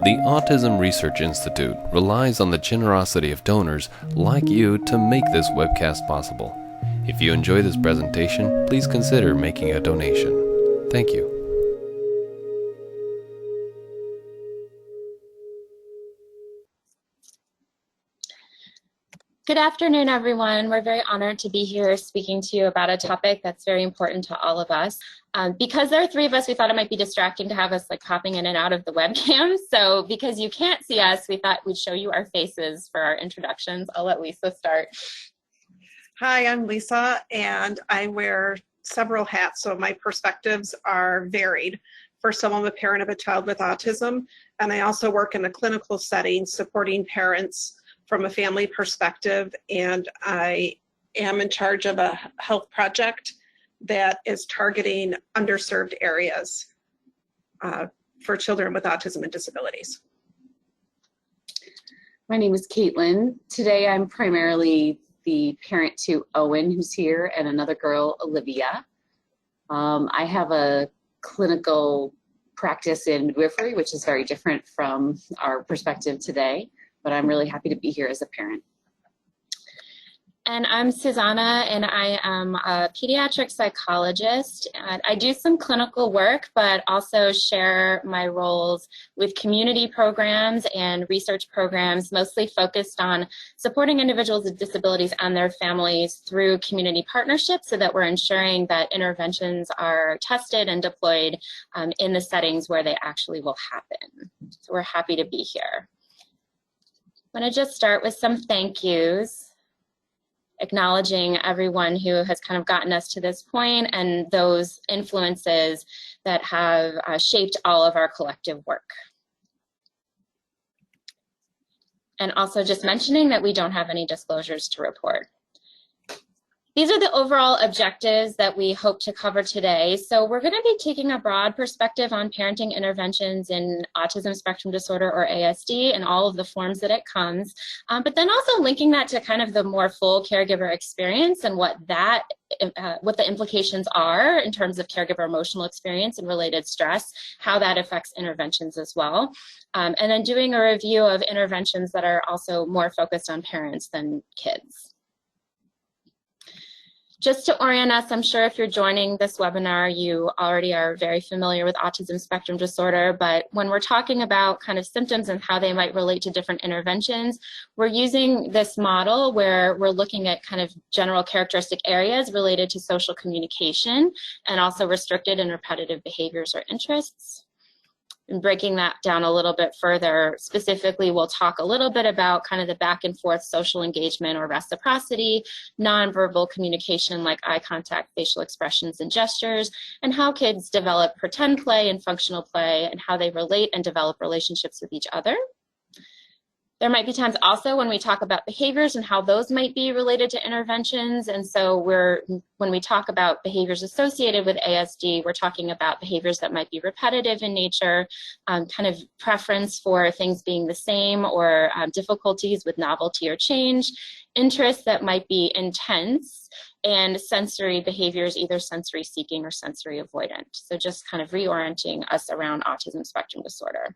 The Autism Research Institute relies on the generosity of donors like you to make this webcast possible. If you enjoy this presentation, please consider making a donation. Thank you. Good afternoon, everyone. We're very honored to be here speaking to you about a topic that's very important to all of us. Because there are three of us, we thought it might be distracting to have us like hopping in and out of the webcam. So because you can't see us, we thought we'd show you our faces for our introductions. I'll let Lisa start. Hi, I'm Lisa, and I wear several hats, so my perspectives are varied. First of all, I'm a parent of a child with autism, and I also work in a clinical setting supporting parents from a family perspective, and I am in charge of a health project that is targeting underserved areas for children with autism and disabilities. My name is Caitlin. Today I'm primarily the parent to Owen, who's here, and another girl, Olivia. I have a clinical practice in midwifery, which is very different from our perspective today, but I'm really happy to be here as a parent. And I'm Suzannah, and I am a pediatric psychologist. And I do some clinical work, but also share my roles with community programs and research programs, mostly focused on supporting individuals with disabilities and their families through community partnerships so that we're ensuring that interventions are tested and deployed in the settings where they actually will happen. So we're happy to be here. I'm going to just start with some thank yous, acknowledging everyone who has kind of gotten us to this point and those influences that have shaped all of our collective work. And also just mentioning that we don't have any disclosures to report. These are the overall objectives that we hope to cover today. So we're going to be taking a broad perspective on parenting interventions in autism spectrum disorder, or ASD, and all of the forms that it comes, but then also linking that to kind of the more full caregiver experience and what the implications are in terms of caregiver emotional experience and related stress, how that affects interventions as well. And then doing a review of interventions that are also more focused on parents than kids. Just to orient us, I'm sure if you're joining this webinar, you already are very familiar with autism spectrum disorder, but when we're talking about kind of symptoms and how they might relate to different interventions, we're using this model where we're looking at kind of general characteristic areas related to social communication and also restricted and repetitive behaviors or interests. And breaking that down a little bit further, specifically, we'll talk a little bit about kind of the back and forth social engagement or reciprocity, nonverbal communication like eye contact, facial expressions, and gestures, and how kids develop pretend play and functional play, and how they relate and develop relationships with each other. There might be times also when we talk about behaviors and how those might be related to interventions. And so when we talk about behaviors associated with ASD, we're talking about behaviors that might be repetitive in nature, kind of preference for things being the same, or difficulties with novelty or change, interests that might be intense, and sensory behaviors, either sensory seeking or sensory avoidant. So just kind of reorienting us around autism spectrum disorder.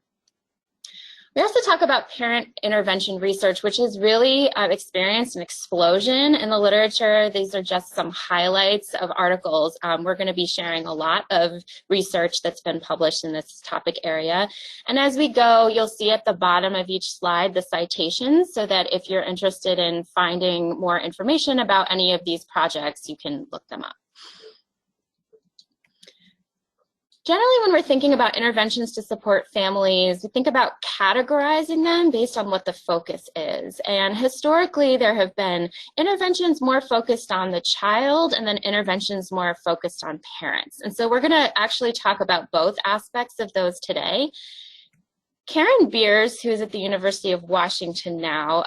We also talk about parent intervention research, which has really experienced an explosion in the literature. These are just some highlights of articles. We're going to be sharing a lot of research that's been published in this topic area. And as we go, you'll see at the bottom of each slide the citations, so that if you're interested in finding more information about any of these projects, you can look them up. Generally, when we're thinking about interventions to support families, we think about categorizing them based on what the focus is. And historically, there have been interventions more focused on the child and then interventions more focused on parents. And so we're going to actually talk about both aspects of those today. Karen Beers, who is at the University of Washington now,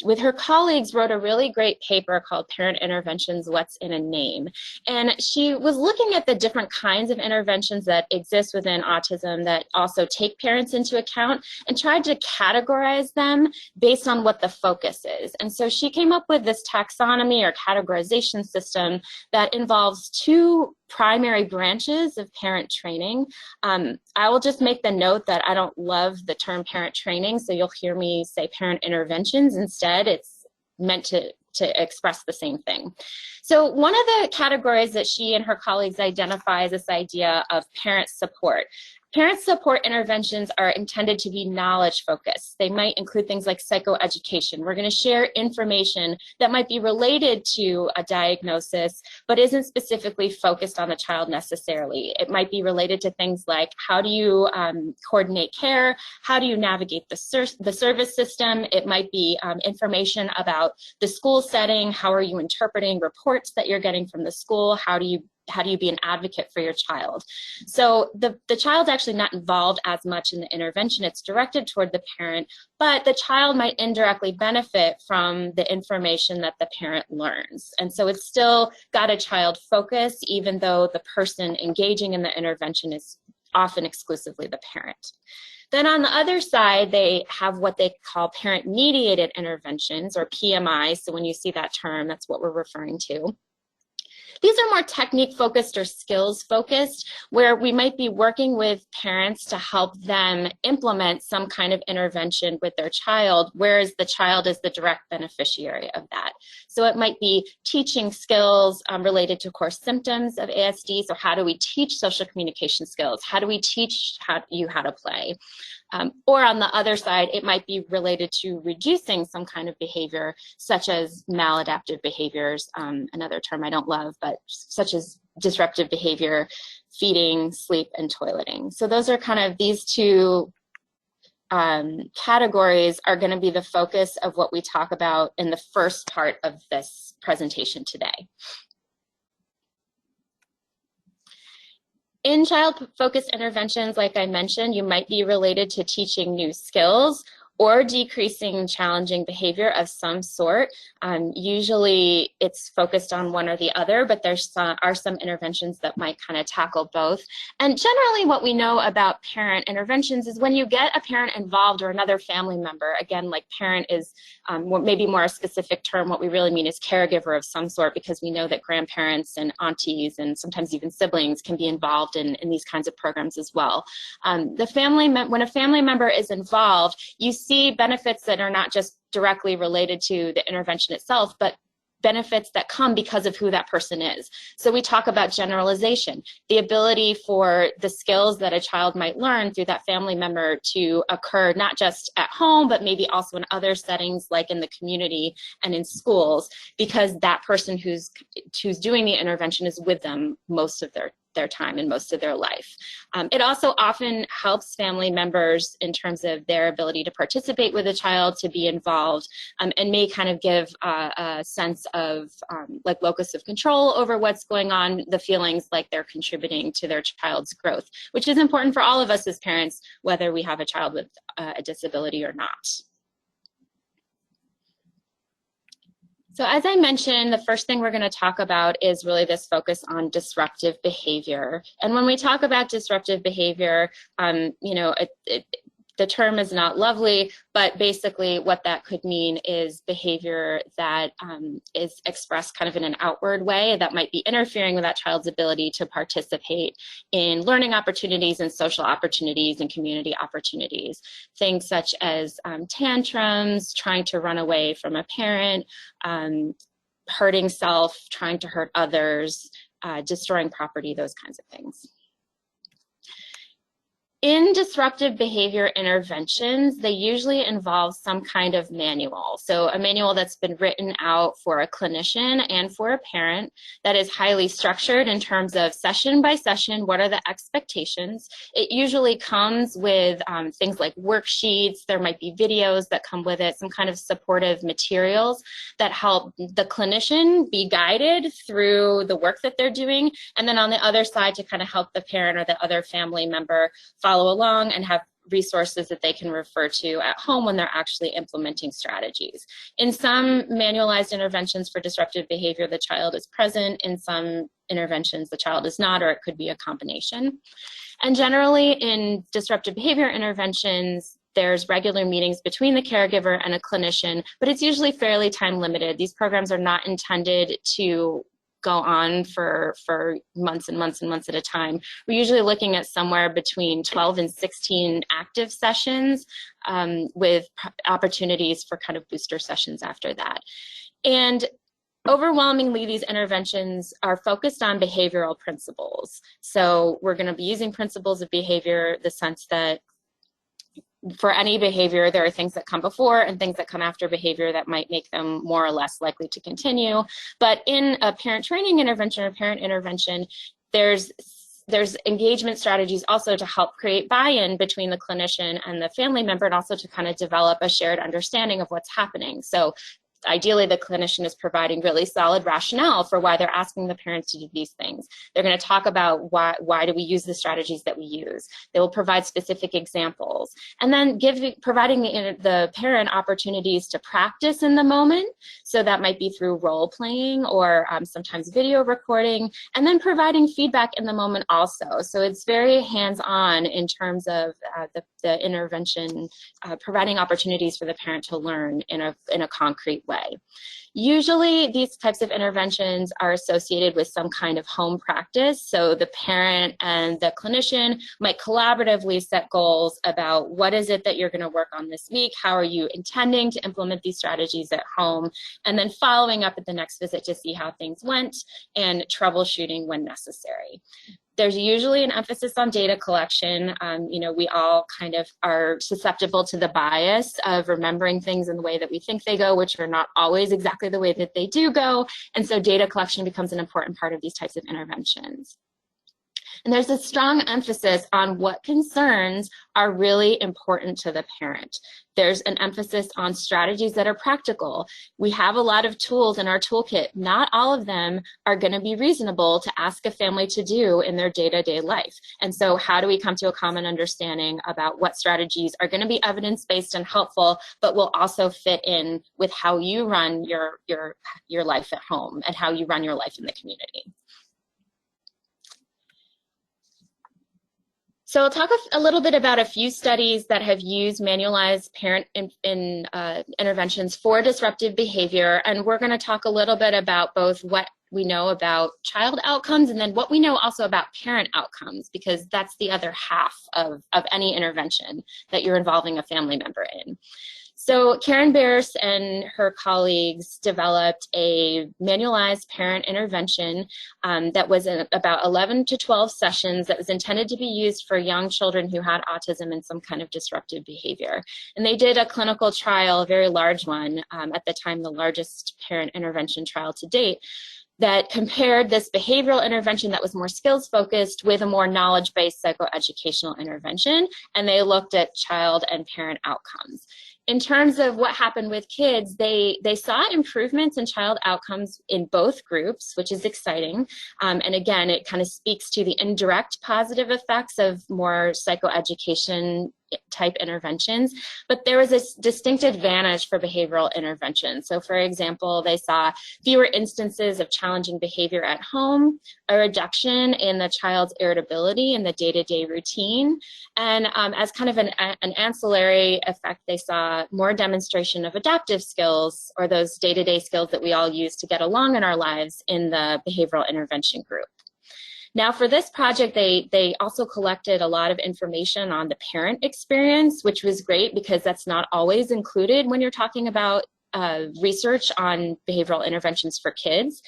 with her colleagues wrote a really great paper called Parent Interventions, What's in a Name? And she was looking at the different kinds of interventions that exist within autism that also take parents into account, and tried to categorize them based on what the focus is. And so she came up with this taxonomy or categorization system that involves two primary branches of parent training. I will just make the note that I don't love the term parent training, so you'll hear me say parent interventions instead. It's meant to express the same thing. So one of the categories that she and her colleagues identify is this idea of parent support. Parent support interventions are intended to be knowledge focused. They might include things like psychoeducation. We're going to share information that might be related to a diagnosis, but isn't specifically focused on the child necessarily. It might be related to things like how do you coordinate care? How do you navigate the service system? It might be information about the school setting. How are you interpreting reports that you're getting from the school? How do you be an advocate for your child? So the child's actually not involved as much in the intervention. It's directed toward the parent, but the child might indirectly benefit from the information that the parent learns. And so it's still got a child focus, even though the person engaging in the intervention is often exclusively the parent. Then on the other side, they have what they call parent-mediated interventions, or PMI. So when you see that term, that's what we're referring to. These are more technique-focused or skills-focused, where we might be working with parents to help them implement some kind of intervention with their child, whereas the child is the direct beneficiary of that. So it might be teaching skills related to core symptoms of ASD. So how do we teach social communication skills? How do we teach you how to play? Or on the other side, it might be related to reducing some kind of behavior, such as maladaptive behaviors, another term I don't love, but such as disruptive behavior, feeding, sleep, and toileting. So those are kind of these two categories are going to be the focus of what we talk about in the first part of this presentation today. In child-focused interventions, like I mentioned, you might be related to teaching new skills or decreasing challenging behavior of some sort. Usually it's focused on one or the other, but there are some interventions that might kind of tackle both. And generally what we know about parent interventions is when you get a parent involved or another family member, again, like parent is maybe more a specific term, what we really mean is caregiver of some sort, because we know that grandparents and aunties and sometimes even siblings can be involved in these kinds of programs as well. When a family member is involved, you see benefits that are not just directly related to the intervention itself, but benefits that come because of who that person is. So we talk about generalization, the ability for the skills that a child might learn through that family member to occur not just at home, but maybe also in other settings like in the community and in schools, because that person who's doing the intervention is with them most of their time and most of their life. It also often helps family members in terms of their ability to participate with a child, to be involved, and may kind of give a sense of like locus of control over what's going on, the feelings like they're contributing to their child's growth, which is important for all of us as parents, whether we have a child with a disability or not. So as I mentioned, the first thing we're going to talk about is really this focus on disruptive behavior. And when we talk about disruptive behavior, the term is not lovely, but basically what that could mean is behavior that is expressed kind of in an outward way that might be interfering with that child's ability to participate in learning opportunities and social opportunities and community opportunities. Things such as tantrums, trying to run away from a parent, hurting self, trying to hurt others, destroying property, those kinds of things. In disruptive behavior interventions, they usually involve some kind of manual. So a manual that's been written out for a clinician and for a parent that is highly structured in terms of session by session, what are the expectations. It usually comes with things like worksheets, there might be videos that come with it, some kind of supportive materials that help the clinician be guided through the work that they're doing, and then on the other side to kind of help the parent or the other family member follow along and have resources that they can refer to at home when they're actually implementing strategies. In some manualized interventions for disruptive behavior, the child is present. In some interventions, the child is not, or it could be a combination. And generally in disruptive behavior interventions, there's regular meetings between the caregiver and a clinician, but it's usually fairly time limited. These programs are not intended to go on for months and months and months at a time. We're usually looking at somewhere between 12 and 16 active sessions with opportunities for kind of booster sessions after that. And overwhelmingly, these interventions are focused on behavioral principles. So we're going to be using principles of behavior, the sense that for any behavior, there are things that come before and things that come after behavior that might make them more or less likely to continue. But in a parent training intervention or parent intervention, there's engagement strategies also to help create buy-in between the clinician and the family member, and also to kind of develop a shared understanding of what's happening. So ideally, the clinician is providing really solid rationale for why they're asking the parents to do these things. They're going to talk about why do we use the strategies that we use. They will provide specific examples, and then providing the parent opportunities to practice in the moment. So that might be through role playing or sometimes video recording, and then providing feedback in the moment also. So it's very hands-on in terms of the intervention, providing opportunities for the parent to learn in a concrete way. Usually these types of interventions are associated with some kind of home practice. So the parent and the clinician might collaboratively set goals about what is it that you're going to work on this week, how are you intending to implement these strategies at home, and then following up at the next visit to see how things went and troubleshooting when necessary. There's usually an emphasis on data collection. We all kind of are susceptible to the bias of remembering things in the way that we think they go, which are not always exactly the way that they do go. And so data collection becomes an important part of these types of interventions. And there's a strong emphasis on what concerns are really important to the parent. There's an emphasis on strategies that are practical. We have a lot of tools in our toolkit. Not all of them are going to be reasonable to ask a family to do in their day-to-day life. And so how do we come to a common understanding about what strategies are going to be evidence-based and helpful, but will also fit in with how you run your life at home and how you run your life in the community? So I'll talk a little bit about a few studies that have used manualized parent interventions for disruptive behavior, and we're going to talk a little bit about both what we know about child outcomes and then what we know also about parent outcomes, because that's the other half of any intervention that you're involving a family member in. So Karen Bears and her colleagues developed a manualized parent intervention that was about 11 to 12 sessions that was intended to be used for young children who had autism and some kind of disruptive behavior. And they did a clinical trial, a very large one, at the time the largest parent intervention trial to date, that compared this behavioral intervention that was more skills focused with a more knowledge-based psychoeducational intervention, and they looked at child and parent outcomes. In terms of what happened with kids, they saw improvements in child outcomes in both groups, which is exciting. And again, it kind of speaks to the indirect positive effects of more psychoeducation type interventions, but there was a distinct advantage for behavioral intervention. So for example, they saw fewer instances of challenging behavior at home, a reduction in the child's irritability in the day-to-day routine, and as kind of an ancillary effect, they saw more demonstration of adaptive skills, or those day-to-day skills that we all use to get along in our lives, in the behavioral intervention group. Now for this project, they also collected a lot of information on the parent experience, which was great because that's not always included when you're talking about research on behavioral interventions for kids.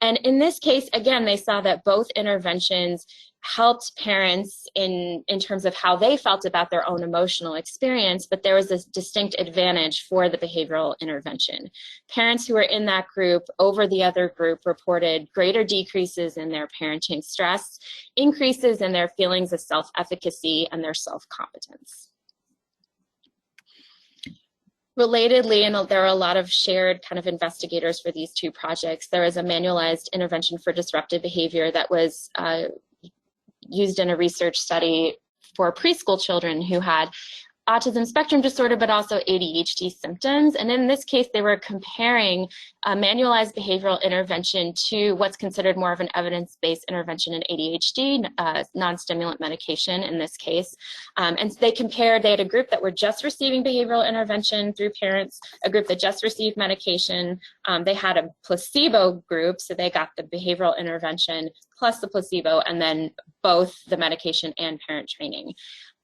And in this case, again, they saw that both interventions helped parents in terms of how they felt about their own emotional experience, but there was this distinct advantage for the behavioral intervention. Parents who were in that group over the other group reported greater decreases in their parenting stress, increases in their feelings of self-efficacy and their self-competence. Relatedly, and there are a lot of shared kind of investigators for these two projects, there is a manualized intervention for disruptive behavior that was used in a research study for preschool children who had autism spectrum disorder, but also ADHD symptoms. And in this case, they were comparing a manualized behavioral intervention to what's considered more of an evidence-based intervention in ADHD, non-stimulant medication in this case. And they had a group that were just receiving behavioral intervention through parents, a group that just received medication. They had a placebo group, so they got the behavioral intervention plus the placebo, and then both the medication and parent training.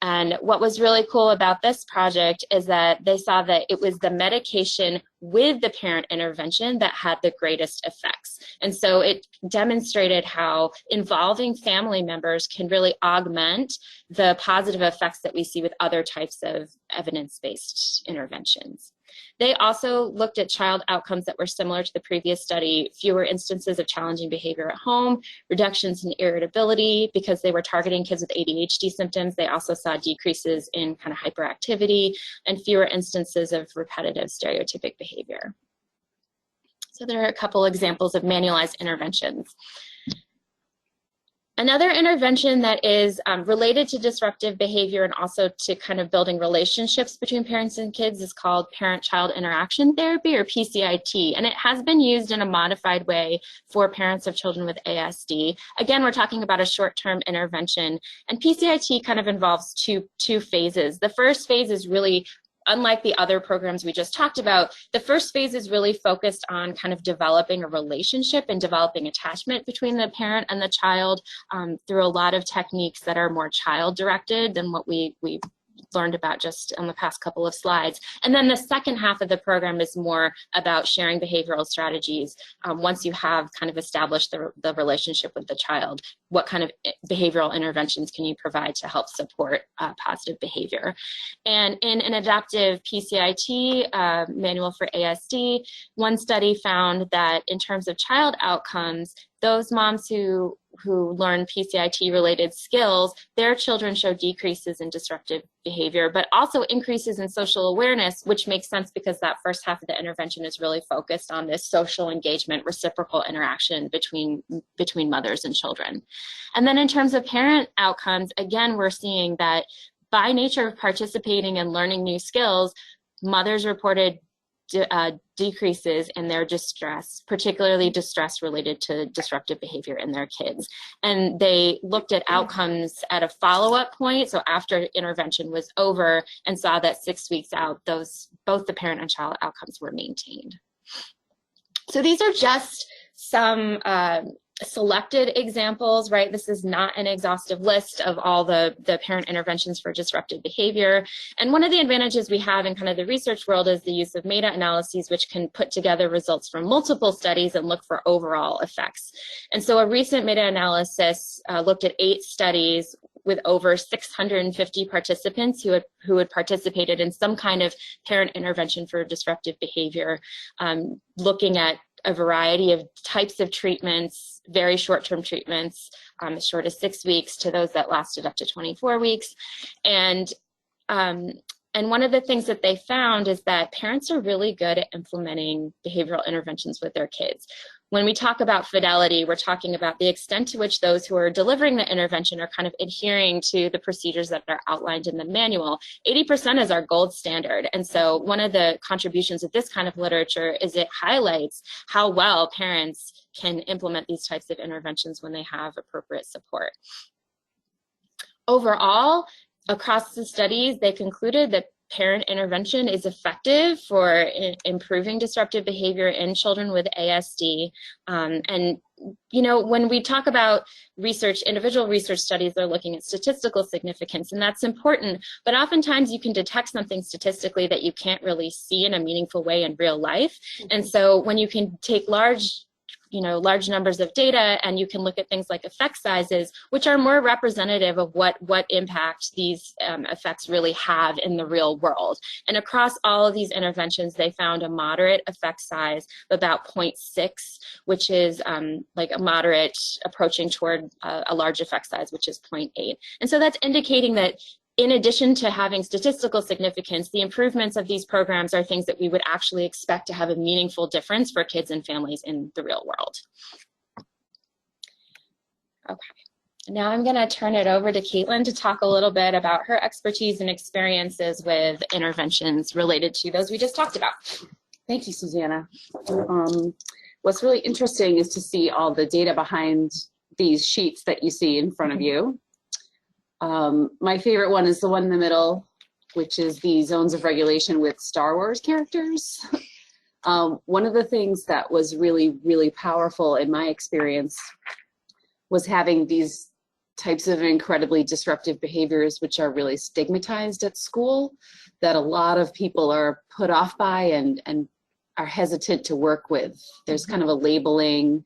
And what was really cool about this project is that they saw that it was the medication with the parent intervention that had the greatest effects. And so it demonstrated how involving family members can really augment the positive effects that we see with other types of evidence-based interventions. They also looked at child outcomes that were similar to the previous study: fewer instances of challenging behavior at home, reductions in irritability because they were targeting kids with ADHD symptoms. They also saw decreases in kind of hyperactivity and fewer instances of repetitive stereotypic behavior. So there are a couple examples of manualized interventions. Another intervention that is related to disruptive behavior and also to kind of building relationships between parents and kids is called parent-child interaction therapy, or PCIT, and it has been used in a modified way for parents of children with ASD. Again, we're talking about a short-term intervention, and PCIT kind of involves two phases. The first phase is really, unlike the other programs we just talked about, the first phase is really focused on kind of developing a relationship and developing attachment between the parent and the child through a lot of techniques that are more child-directed than what we learned about just on the past couple of slides. And then the second half of the program is more about sharing behavioral strategies. Once you have kind of established the relationship with the child, what kind of behavioral interventions can you provide to help support positive behavior? And in an adaptive PCIT manual for ASD, one study found that in terms of child outcomes, those moms who learn PCIT-related skills, their children show decreases in disruptive behavior, but also increases in social awareness, which makes sense because that first half of the intervention is really focused on this social engagement, reciprocal interaction between mothers and children. And then in terms of parent outcomes, again, we're seeing that by nature of participating and learning new skills, mothers reported decreases in their distress, particularly distress related to disruptive behavior in their kids. And they looked at outcomes at a follow-up point, so after intervention was over, and saw that 6 weeks out, both the parent and child outcomes were maintained. So these are just some selected examples, right? This is not an exhaustive list of all the parent interventions for disruptive behavior. And one of the advantages we have in kind of the research world is the use of meta-analyses, which can put together results from multiple studies and look for overall effects. And so a recent meta-analysis looked at 8 studies with over 650 participants who had participated in some kind of parent intervention for disruptive behavior, looking at a variety of types of treatments, very short-term treatments, as short as 6 weeks, to those that lasted up to 24 weeks. And one of the things that they found is that parents are really good at implementing behavioral interventions with their kids. When we talk about fidelity, we're talking about the extent to which those who are delivering the intervention are kind of adhering to the procedures that are outlined in the manual. 80% is our gold standard. And so one of the contributions of this kind of literature is it highlights how well parents can implement these types of interventions when they have appropriate support. Overall, across the studies, they concluded that parent intervention is effective for improving disruptive behavior in children with ASD. And, you know, when we talk about research, individual research studies, they're looking at statistical significance, and that's important. But oftentimes you can detect something statistically that you can't really see in a meaningful way in real life. And so when you can take large numbers of data, and you can look at things like effect sizes, which are more representative of what impact these effects really have in the real world. And across all of these interventions, they found a moderate effect size of about 0.6, which is like a moderate approaching toward a large effect size, which is 0.8. And so that's indicating that in addition to having statistical significance, the improvements of these programs are things that we would actually expect to have a meaningful difference for kids and families in the real world. Okay, Now I'm going to turn it over to Caitlin to talk a little bit about her expertise and experiences with interventions related to those we just talked about. Thank you, Suzannah. What's really interesting is to see all the data behind these sheets that you see in front of you. My favorite one is the one in the middle, which is the zones of regulation with Star Wars characters. One of the things that was really, really powerful in my experience was having these types of incredibly disruptive behaviors, which are really stigmatized at school, that a lot of people are put off by and are hesitant to work with. There's kind of a labeling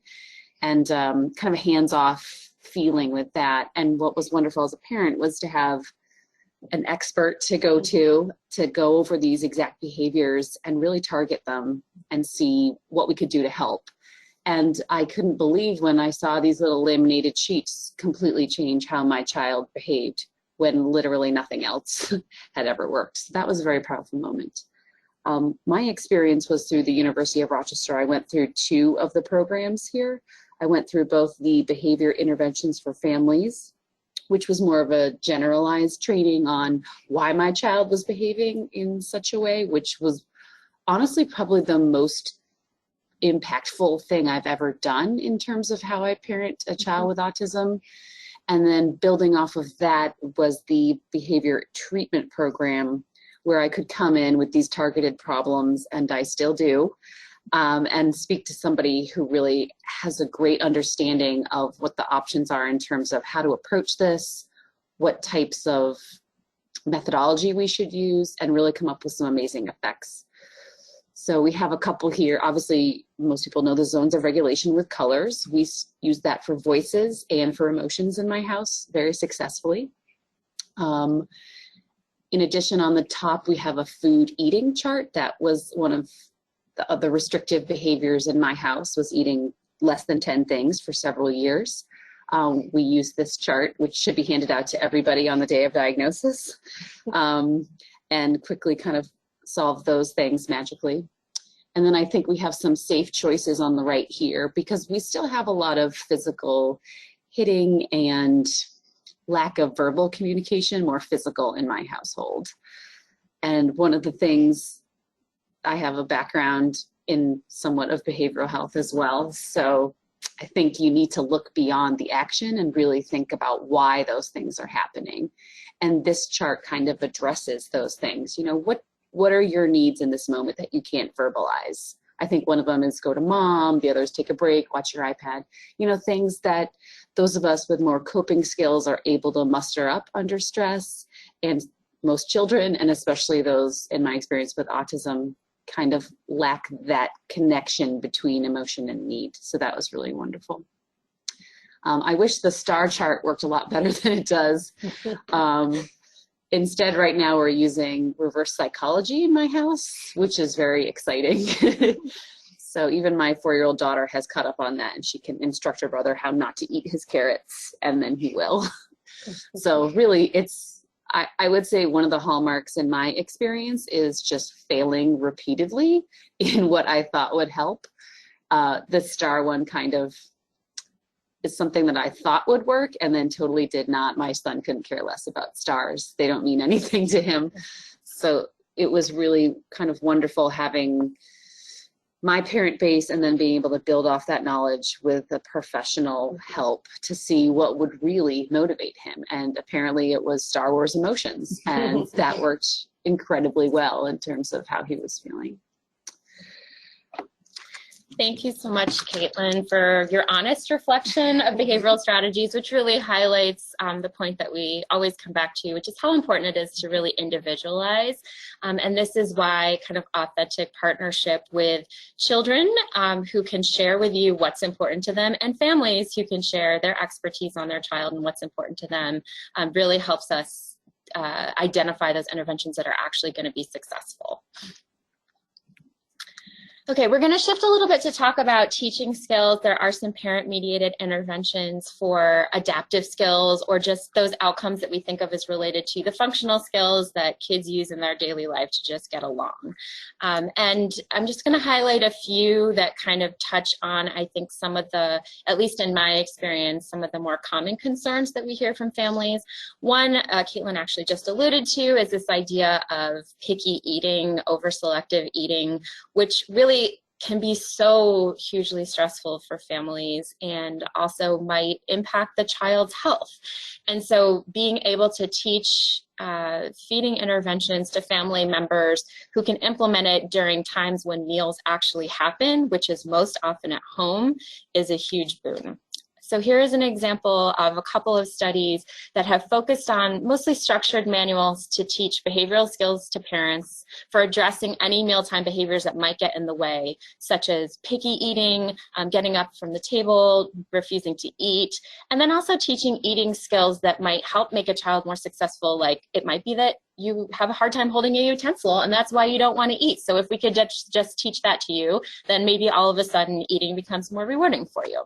and kind of a hands-off feeling with that. And what was wonderful as a parent was to have an expert to go over these exact behaviors and really target them and see what we could do to help. And I couldn't believe when I saw these little laminated sheets completely change how my child behaved when literally nothing else had ever worked. So that was a very powerful moment. My experience was through the University of Rochester. I went through 2 of the programs here. I went through both the behavior interventions for families, which was more of a generalized training on why my child was behaving in such a way, which was honestly probably the most impactful thing I've ever done in terms of how I parent a child with autism. And then building off of that was the behavior treatment program, where I could come in with these targeted problems, and I still do, and speak to somebody who really has a great understanding of what the options are in terms of how to approach this, what types of methodology we should use, and really come up with some amazing effects. So we have a couple here. Obviously, most people know the zones of regulation with colors. We use that for voices and for emotions in my house very successfully. In addition, on the top, we have a food eating chart. That was one of the restrictive behaviors in my house, was eating less than 10 things for several years. We use this chart, which should be handed out to everybody on the day of diagnosis, and quickly kind of solve those things magically. And then I think we have some safe choices on the right here, because we still have a lot of physical hitting and lack of verbal communication, more physical in my household. And one of the things, I have a background in somewhat of behavioral health as well. So I think you need to look beyond the action and really think about why those things are happening. And this chart kind of addresses those things. You know, what are your needs in this moment that you can't verbalize? I think one of them is go to mom, the other is take a break, watch your iPad. You know, things that those of us with more coping skills are able to muster up under stress. And most children, and especially those in my experience with autism, kind of lack that connection between emotion and need. So that was really wonderful. I wish the star chart worked a lot better than it does. Instead, right now we're using reverse psychology in my house, which is very exciting. So even my 4-year-old daughter has caught up on that, and she can instruct her brother how not to eat his carrots, and then he will. So really, it's, I would say one of the hallmarks in my experience is just failing repeatedly in what I thought would help. The star one kind of is something that I thought would work and then totally did not. My son couldn't care less about stars. They don't mean anything to him. So it was really kind of wonderful having my parent base and then being able to build off that knowledge with the professional help to see what would really motivate him. And apparently it was Star Wars emotions, and that worked incredibly well in terms of how he was feeling. Thank you so much, Caitlin, for your honest reflection of behavioral strategies, which really highlights the point that we always come back to, which is how important it is to really individualize. And this is why kind of authentic partnership with children who can share with you what's important to them, and families who can share their expertise on their child and what's important to them really helps us identify those interventions that are actually going to be successful. Okay, we're going to shift a little bit to talk about teaching skills. There are some parent-mediated interventions for adaptive skills, or just those outcomes that we think of as related to the functional skills that kids use in their daily life to just get along. And I'm just going to highlight a few that kind of touch on, I think, some of the, at least in my experience, some of the more common concerns that we hear from families. One, Caitlin actually just alluded to, is this idea of picky eating, over-selective eating, which really can be so hugely stressful for families and also might impact the child's health. And so being able to teach feeding interventions to family members who can implement it during times when meals actually happen, which is most often at home, is a huge boon. So here is an example of a couple of studies that have focused on mostly structured manuals to teach behavioral skills to parents for addressing any mealtime behaviors that might get in the way, such as picky eating, getting up from the table, refusing to eat, and then also teaching eating skills that might help make a child more successful. Like it might be that you have a hard time holding a utensil and that's why you don't want to eat. So if we could just teach that to you, then maybe all of a sudden eating becomes more rewarding for you.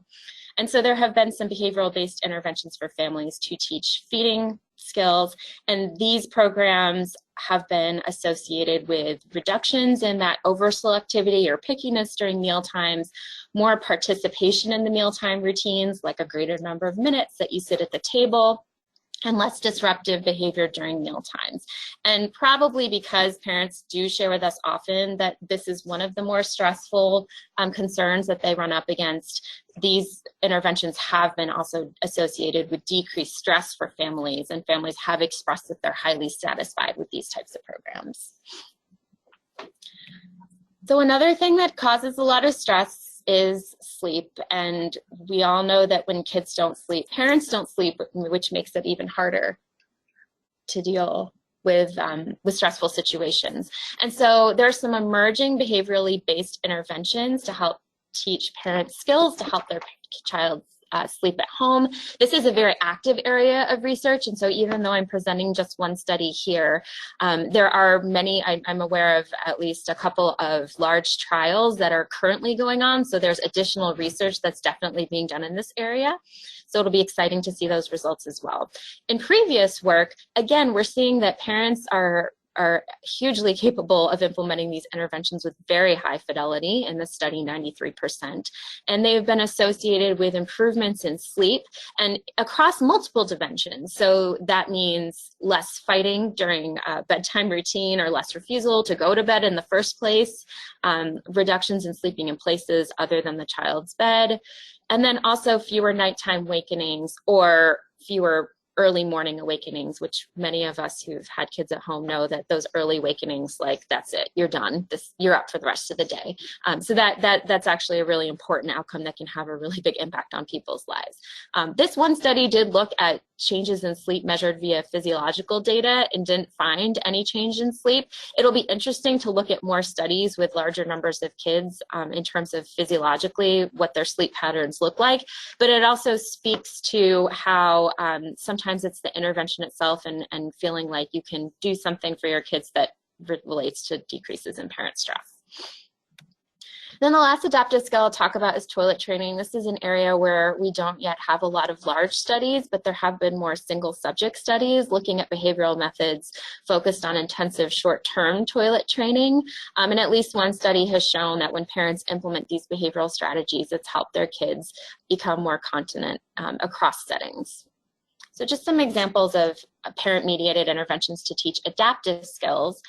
And so there have been some behavioral-based interventions for families to teach feeding skills, and these programs have been associated with reductions in that over-selectivity or pickiness during meal times, more participation in the mealtime routines, like a greater number of minutes that you sit at the table, and less disruptive behavior during meal times. And probably because parents do share with us often that this is one of the more stressful concerns that they run up against, these interventions have been also associated with decreased stress for families, and families have expressed that they're highly satisfied with these types of programs. So another thing that causes a lot of stress is sleep, and we all know that when kids don't sleep, parents don't sleep, which makes it even harder to deal with stressful situations. And so there are some emerging behaviorally based interventions to help teach parents skills to help their child sleep at home. This is a very active area of research, and so even though I'm presenting just one study here, there are many, I'm aware of at least a couple of large trials that are currently going on, so there's additional research that's definitely being done in this area. So it'll be exciting to see those results as well. In previous work, again, we're seeing that parents are hugely capable of implementing these interventions with very high fidelity, in the study 93%. And they've been associated with improvements in sleep and across multiple dimensions. So that means less fighting during a bedtime routine or less refusal to go to bed in the first place, reductions in sleeping in places other than the child's bed, and then also fewer nighttime wakenings or fewer early morning awakenings, which many of us who've had kids at home know that those early awakenings, like that's it, you're done, you're up for the rest of the day. So that's actually a really important outcome that can have a really big impact on people's lives. This one study did look at changes in sleep measured via physiological data and didn't find any change in sleep. It'll be interesting to look at more studies with larger numbers of kids in terms of physiologically what their sleep patterns look like, but it also speaks to how sometimes it's the intervention itself and feeling like you can do something for your kids that relates to decreases in parent stress. Then the last adaptive skill I'll talk about is toilet training. This is an area where we don't yet have a lot of large studies, but there have been more single subject studies looking at behavioral methods focused on intensive short-term toilet training. And at least one study has shown that when parents implement these behavioral strategies, it's helped their kids become more continent across settings. So just some examples of parent-mediated interventions to teach adaptive skills.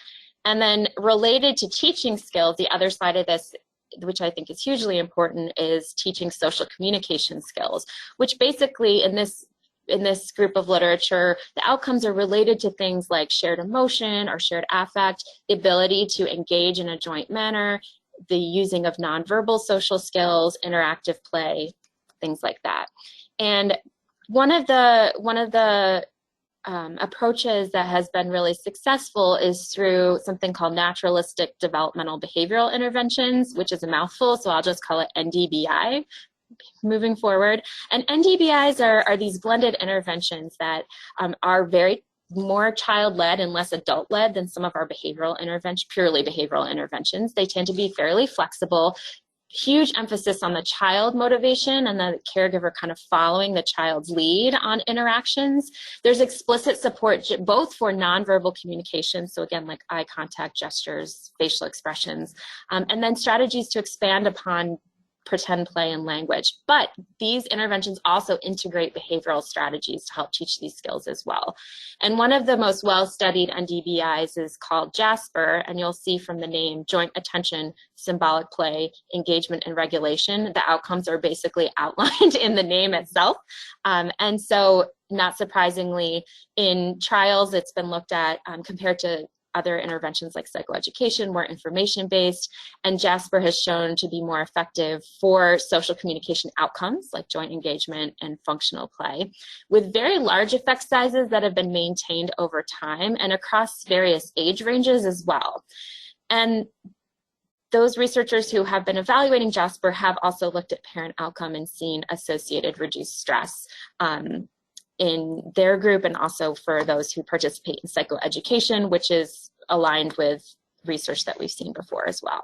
And then related to teaching skills, the other side of this, which I think is hugely important, is teaching social communication skills, which basically in this group of literature, the outcomes are related to things like shared emotion or shared affect, the ability to engage in a joint manner, the using of nonverbal social skills, interactive play, things like that. And one of the approaches that has been really successful is through something called Naturalistic Developmental Behavioral Interventions, which is a mouthful, so I'll just call it NDBI moving forward. And NDBIs are these blended interventions that are very more child-led and less adult-led than some of our purely behavioral interventions. They tend to be fairly flexible, huge emphasis on the child motivation and the caregiver kind of following the child's lead on interactions. There's explicit support both for nonverbal communication, so again, like eye contact, gestures, facial expressions, and then strategies to expand upon pretend play and language. But these interventions also integrate behavioral strategies to help teach these skills as well. And one of the most well-studied NDBIs is called JASPER, and you'll see from the name, joint attention, symbolic play, engagement, and regulation. The outcomes are basically outlined in the name itself. And so, not surprisingly, in trials, it's been looked at compared to other interventions like psychoeducation, more information-based, and JASPER has shown to be more effective for social communication outcomes like joint engagement and functional play, with very large effect sizes that have been maintained over time and across various age ranges as well. And those researchers who have been evaluating JASPER have also looked at parent outcome and seen associated reduced stress in their group, and also for those who participate in psychoeducation, which is aligned with research that we've seen before as well.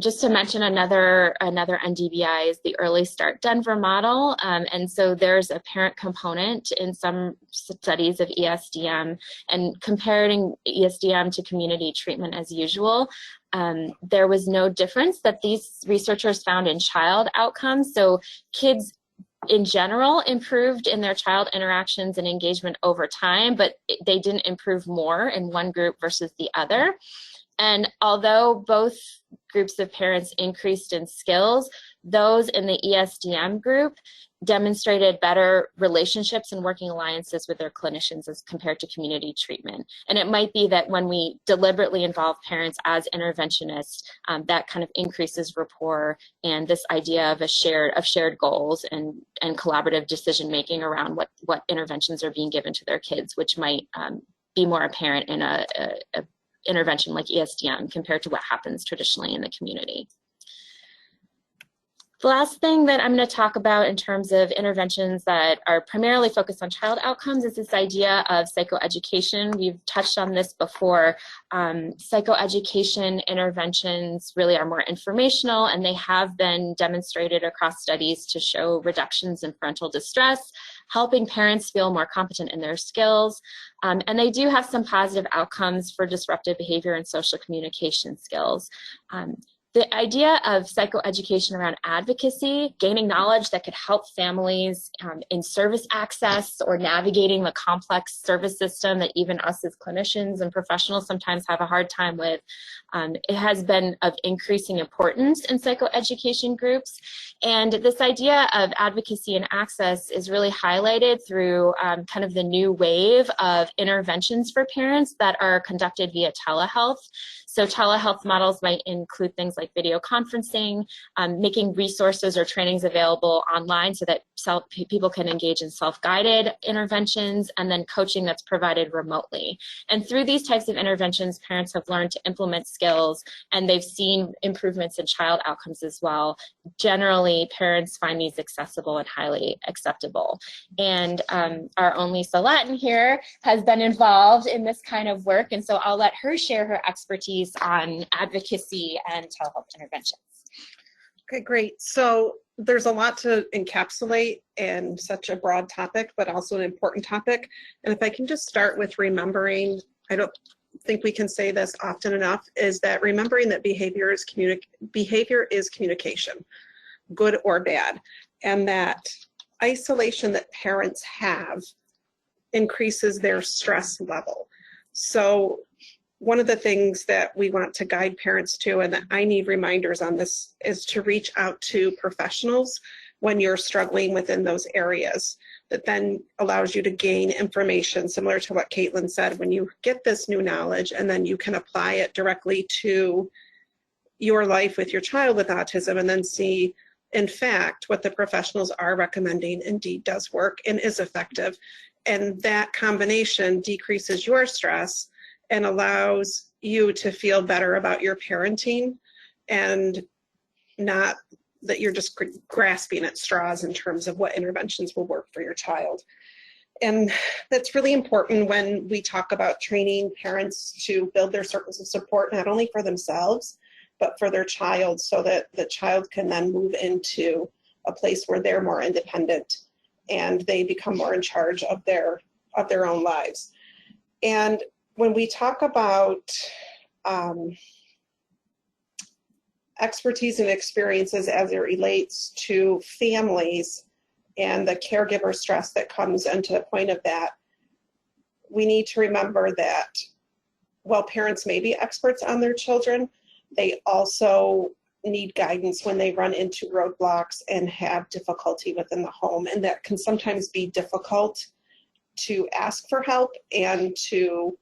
Just to mention another NDBI is the Early Start Denver model. And so there's a parent component in some studies of ESDM, and comparing ESDM to community treatment as usual, there was no difference that these researchers found in child outcomes. So kids in general improved in their child interactions and engagement over time, but they didn't improve more in one group versus the other. And although both groups of parents increased in skills, those in the ESDM group demonstrated better relationships and working alliances with their clinicians as compared to community treatment. And it might be that when we deliberately involve parents as interventionists, that kind of increases rapport and this idea of shared goals and collaborative decision making around what interventions are being given to their kids, which might be more apparent in a intervention like ESDM compared to what happens traditionally in the community. The last thing that I'm going to talk about in terms of interventions that are primarily focused on child outcomes is this idea of psychoeducation. We've touched on this before. Psychoeducation interventions really are more informational, and they have been demonstrated across studies to show reductions in parental distress, helping parents feel more competent in their skills. And they do have some positive outcomes for disruptive behavior and social communication skills. The idea of psychoeducation around advocacy, gaining knowledge that could help families in service access or navigating the complex service system that even us as clinicians and professionals sometimes have a hard time with, it has been of increasing importance in psychoeducation groups. And this idea of advocacy and access is really highlighted through kind of the new wave of interventions for parents that are conducted via telehealth. So telehealth models might include things like video conferencing, making resources or trainings available online so that people can engage in self-guided interventions, and then coaching that's provided remotely. And through these types of interventions, parents have learned to implement skills, and they've seen improvements in child outcomes as well. Generally, parents find these accessible and highly acceptable. And our own Lisa Latten here has been involved in this kind of work, and so I'll let her share her expertise on advocacy and telehealth interventions. Okay, great. So there's a lot to encapsulate in such a broad topic, but also an important topic. And if I can just start with remembering, I don't think we can say this often enough, is that remembering that behavior is communication, good or bad, and that isolation that parents have increases their stress level. So one of the things that we want to guide parents to, and that I need reminders on this, is to reach out to professionals when you're struggling within those areas. That then allows you to gain information, similar to what Caitlin said, when you get this new knowledge and then you can apply it directly to your life with your child with autism, and then see, in fact, what the professionals are recommending indeed does work and is effective. And that combination decreases your stress and allows you to feel better about your parenting, and not that you're just grasping at straws in terms of what interventions will work for your child. And that's really important when we talk about training parents to build their circles of support, not only for themselves, but for their child, so that the child can then move into a place where they're more independent and they become more in charge of their own lives. And when we talk about expertise and experiences as it relates to families and the caregiver stress that comes into the point of that, we need to remember that while parents may be experts on their children, they also need guidance when they run into roadblocks and have difficulty within the home. And that can sometimes be difficult to ask for help and to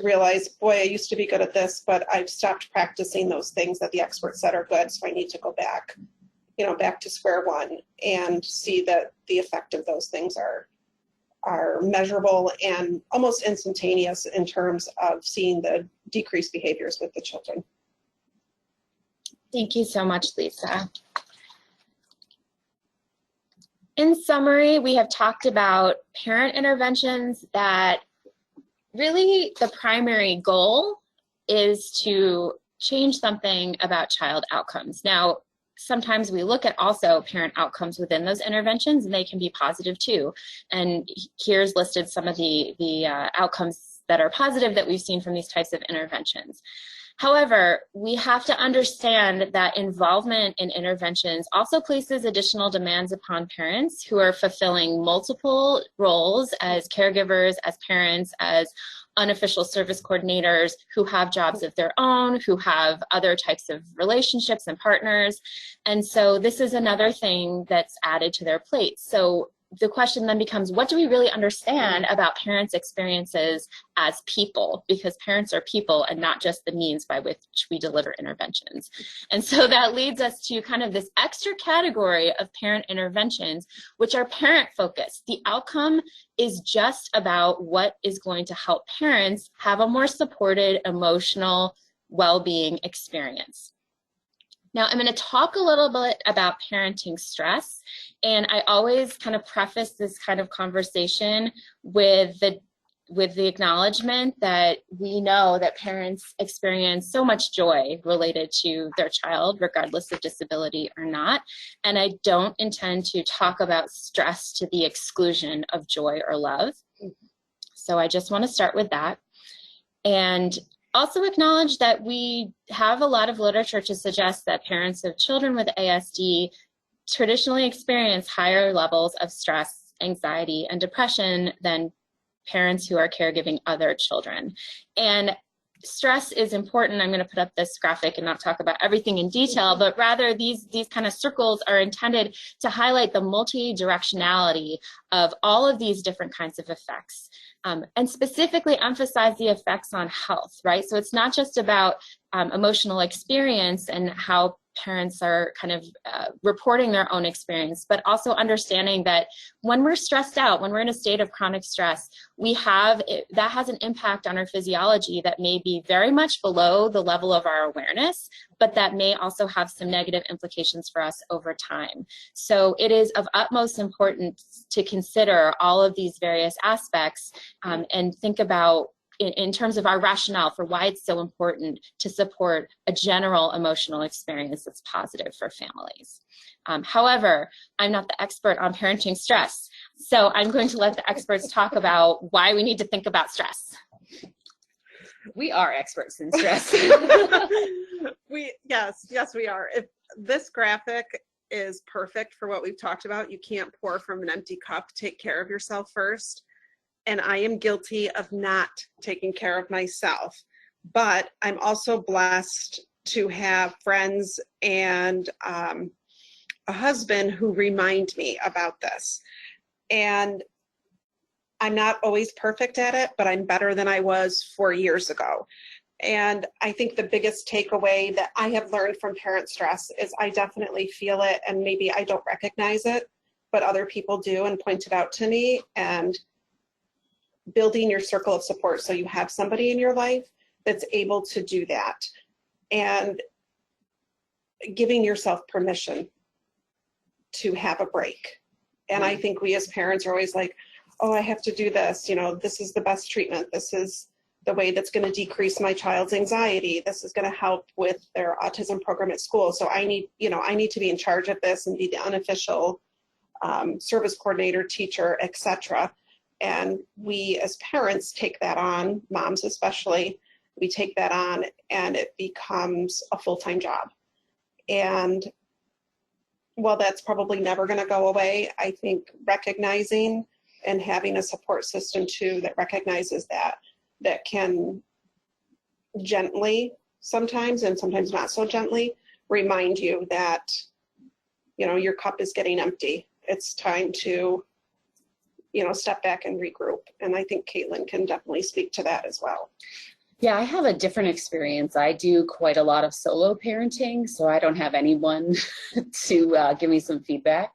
realize, boy, I used to be good at this, but I've stopped practicing those things that the experts said are good, so I need to go back, back to square one and see that the effect of those things are measurable and almost instantaneous in terms of seeing the decreased behaviors with the children. Thank you so much, Lisa. In summary, we have talked about parent interventions that really the primary goal is to change something about child outcomes. Now, sometimes we look at also parent outcomes within those interventions, and they can be positive too. And here's listed some of the outcomes that are positive that we've seen from these types of interventions. However, we have to understand that involvement in interventions also places additional demands upon parents who are fulfilling multiple roles as caregivers, as parents, as unofficial service coordinators, who have jobs of their own, who have other types of relationships and partners. And so this is another thing that's added to their plate. So the question then becomes, what do we really understand about parents' experiences as people? Because parents are people and not just the means by which we deliver interventions. And so that leads us to kind of this extra category of parent interventions, which are parent-focused. The outcome is just about what is going to help parents have a more supported emotional well-being experience. Now, I'm going to talk a little bit about parenting stress, and I always kind of preface this kind of conversation with the acknowledgement that we know that parents experience so much joy related to their child, regardless of disability or not, and I don't intend to talk about stress to the exclusion of joy or love. So I just want to start with that. And also acknowledge that we have a lot of literature to suggest that parents of children with ASD traditionally experience higher levels of stress, anxiety, and depression than parents who are caregiving other children. And stress is important. I'm going to put up this graphic and not talk about everything in detail, but rather these kind of circles are intended to highlight the multi-directionality of all of these different kinds of effects. And specifically emphasize the effects on health, right? So it's not just about emotional experience and how parents are kind of reporting their own experience, but also understanding that when we're stressed out, when we're in a state of chronic stress, that has an impact on our physiology that may be very much below the level of our awareness, but that may also have some negative implications for us over time. So it is of utmost importance to consider all of these various aspects and think about in terms of our rationale for why it's so important to support a general emotional experience that's positive for families. However, I'm not the expert on parenting stress, so I'm going to let the experts talk about why we need to think about stress. We are experts in stress. Yes, we are. If this graphic is perfect for what we've talked about, you can't pour from an empty cup. Take care of yourself first. And I am guilty of not taking care of myself. But I'm also blessed to have friends and a husband who remind me about this. And I'm not always perfect at it, but I'm better than I was 4 years ago. And I think the biggest takeaway that I have learned from parent stress is I definitely feel it, and maybe I don't recognize it, but other people do and point it out to me. And building your circle of support so you have somebody in your life that's able to do that, and giving yourself permission to have a break. And I think we as parents are always like, oh, I have to do this, you know, this is the best treatment. This is the way that's going to decrease my child's anxiety. This is going to help with their autism program at school. So I need, you know, I need to be in charge of this and be the unofficial service coordinator, teacher, etc. And we as parents take that on, moms especially, we take that on and it becomes a full-time job. And while that's probably never going to go away, I think recognizing and having a support system too that recognizes that, that can gently sometimes, and sometimes not so gently, remind you that, you know, your cup is getting empty. It's time to, you know, step back and regroup. And I think Caitlin can definitely speak to that as well. Yeah, I have a different experience. I do quite a lot of solo parenting, so I don't have anyone to give me some feedback.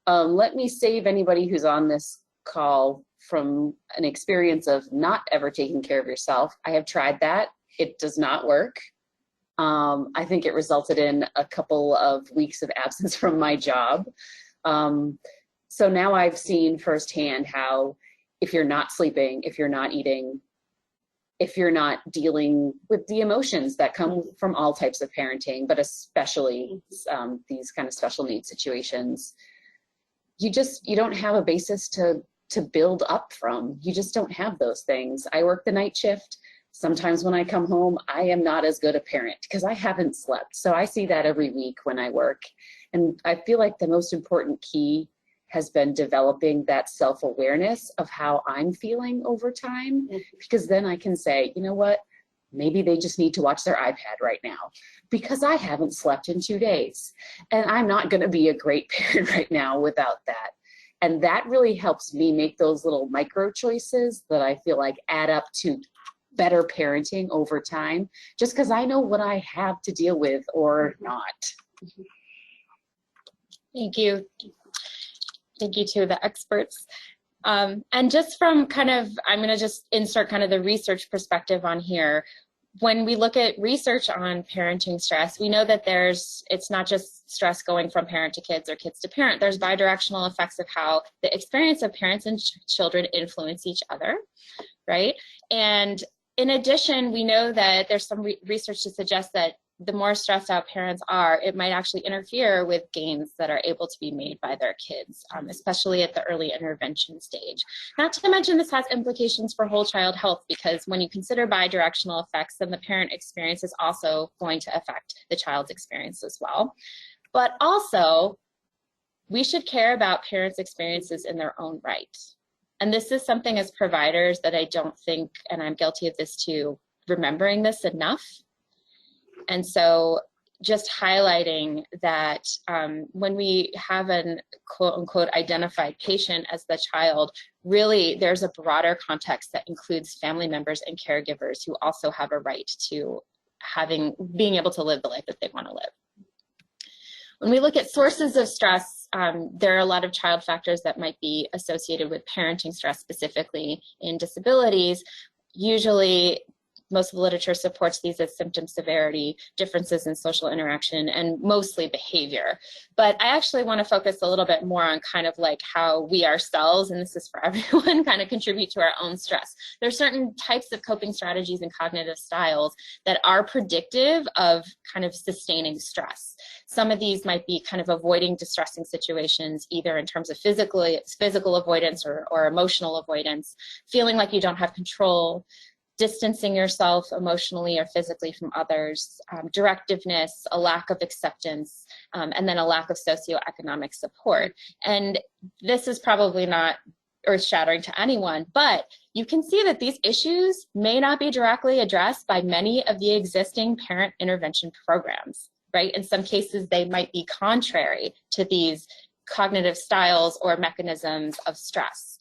Let me save anybody who's on this call from an experience of not ever taking care of yourself. I have tried that. It does not work. I think it resulted in a couple of weeks of absence from my job. So now I've seen firsthand how if you're not sleeping, if you're not eating, if you're not dealing with the emotions that come from all types of parenting, but especially these kind of special needs situations, you don't have a basis to build up from. You just don't have those things. I work the night shift. Sometimes when I come home, I am not as good a parent because I haven't slept. So I see that every week when I work. And I feel like the most important key has been developing that self-awareness of how I'm feeling over time, because then I can say, you know what, maybe they just need to watch their iPad right now because I haven't slept in 2 days and I'm not going to be a great parent right now without that. And that really helps me make those little micro choices that I feel like add up to better parenting over time, just because I know what I have to deal with or not. Thank you. Thank you to the experts. And just from kind of, I'm going to just insert kind of the research perspective on here. When we look at research on parenting stress, we know that it's not just stress going from parent to kids or kids to parent. There's bidirectional effects of how the experience of parents and children influence each other, right? And in addition, we know that there's some research to suggest that the more stressed out parents are, it might actually interfere with gains that are able to be made by their kids, especially at the early intervention stage. Not to mention this has implications for whole child health, because when you consider bidirectional effects, then the parent experience is also going to affect the child's experience as well. But also, we should care about parents' experiences in their own right. And this is something as providers that I don't think, and I'm guilty of this too, remembering this enough. And so just highlighting that when we have an quote unquote identified patient as the child, really there's a broader context that includes family members and caregivers who also have a right to being able to live the life that they want to live. When we look at sources of stress, there are a lot of child factors that might be associated with parenting stress, specifically in disabilities. Usually, most of the literature supports these as symptom severity, differences in social interaction, and mostly behavior. But I actually want to focus a little bit more on kind of like how we ourselves, and this is for everyone, kind of contribute to our own stress. There are certain types of coping strategies and cognitive styles that are predictive of kind of sustaining stress. Some of these might be kind of avoiding distressing situations, either in terms of physical avoidance or emotional avoidance, feeling like you don't have control, distancing yourself emotionally or physically from others, directiveness, a lack of acceptance, and then a lack of socioeconomic support. And this is probably not earth-shattering to anyone, but you can see that these issues may not be directly addressed by many of the existing parent intervention programs, right? In some cases, they might be contrary to these cognitive styles or mechanisms of stress.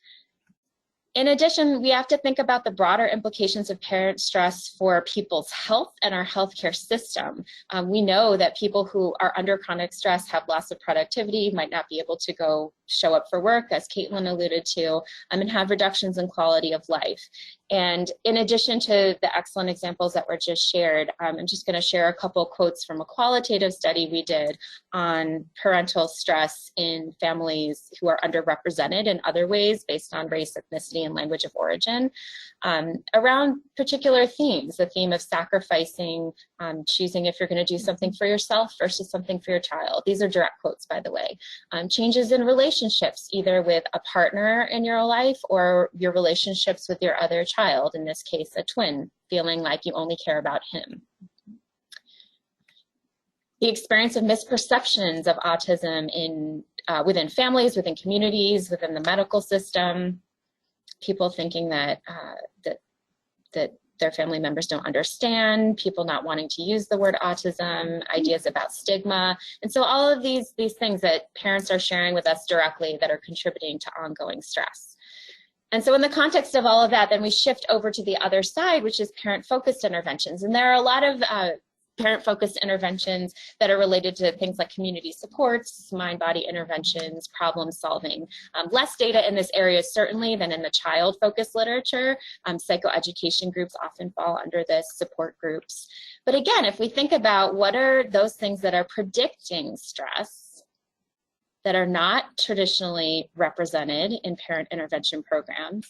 In addition, we have to think about the broader implications of parent stress for people's health and our healthcare system. We know that people who are under chronic stress have loss of productivity, might not be able to go show up for work, as Caitlin alluded to, and have reductions in quality of life. And in addition to the excellent examples that were just shared, I'm just going to share a couple quotes from a qualitative study we did on parental stress in families who are underrepresented in other ways based on race, ethnicity, and language of origin, around particular themes, the theme of sacrificing, choosing if you're going to do something for yourself versus something for your child. These are direct quotes, by the way. Changes in relationships, either with a partner in your life or your relationships with your other child, in this case, a twin, feeling like you only care about him. The experience of misperceptions of autism within families, within communities, within the medical system, people thinking that their family members don't understand, people not wanting to use the word autism, ideas about stigma. And so all of these things that parents are sharing with us directly that are contributing to ongoing stress. And so in the context of all of that, then we shift over to the other side, which is parent-focused interventions. And there are a lot of parent-focused interventions that are related to things like community supports, mind-body interventions, problem solving. Less data in this area certainly than in the child-focused literature. Psychoeducation groups often fall under this, support groups. But again, if we think about what are those things that are predicting stress that are not traditionally represented in parent intervention programs,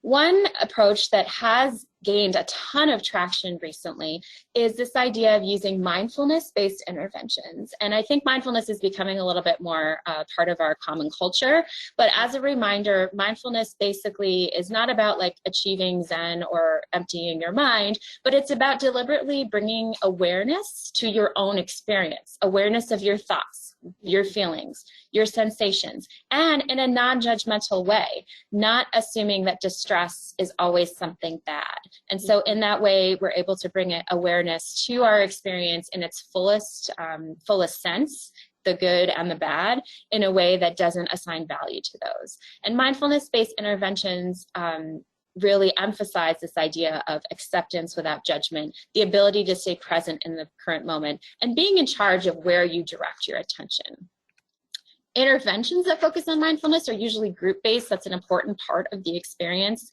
one approach that has gained a ton of traction recently is this idea of using mindfulness-based interventions. And I think mindfulness is becoming a little bit more part of our common culture. But as a reminder, mindfulness basically is not about like achieving Zen or emptying your mind, but it's about deliberately bringing awareness to your own experience, awareness of your thoughts, your feelings, your sensations, and in a non-judgmental way, not assuming that distress is always something bad. And so in that way, we're able to bring awareness to our experience in its fullest sense, the good and the bad, in a way that doesn't assign value to those. And mindfulness-based interventions really emphasize this idea of acceptance without judgment, the ability to stay present in the current moment, and being in charge of where you direct your attention. Interventions that focus on mindfulness are usually group-based. That's an important part of the experience.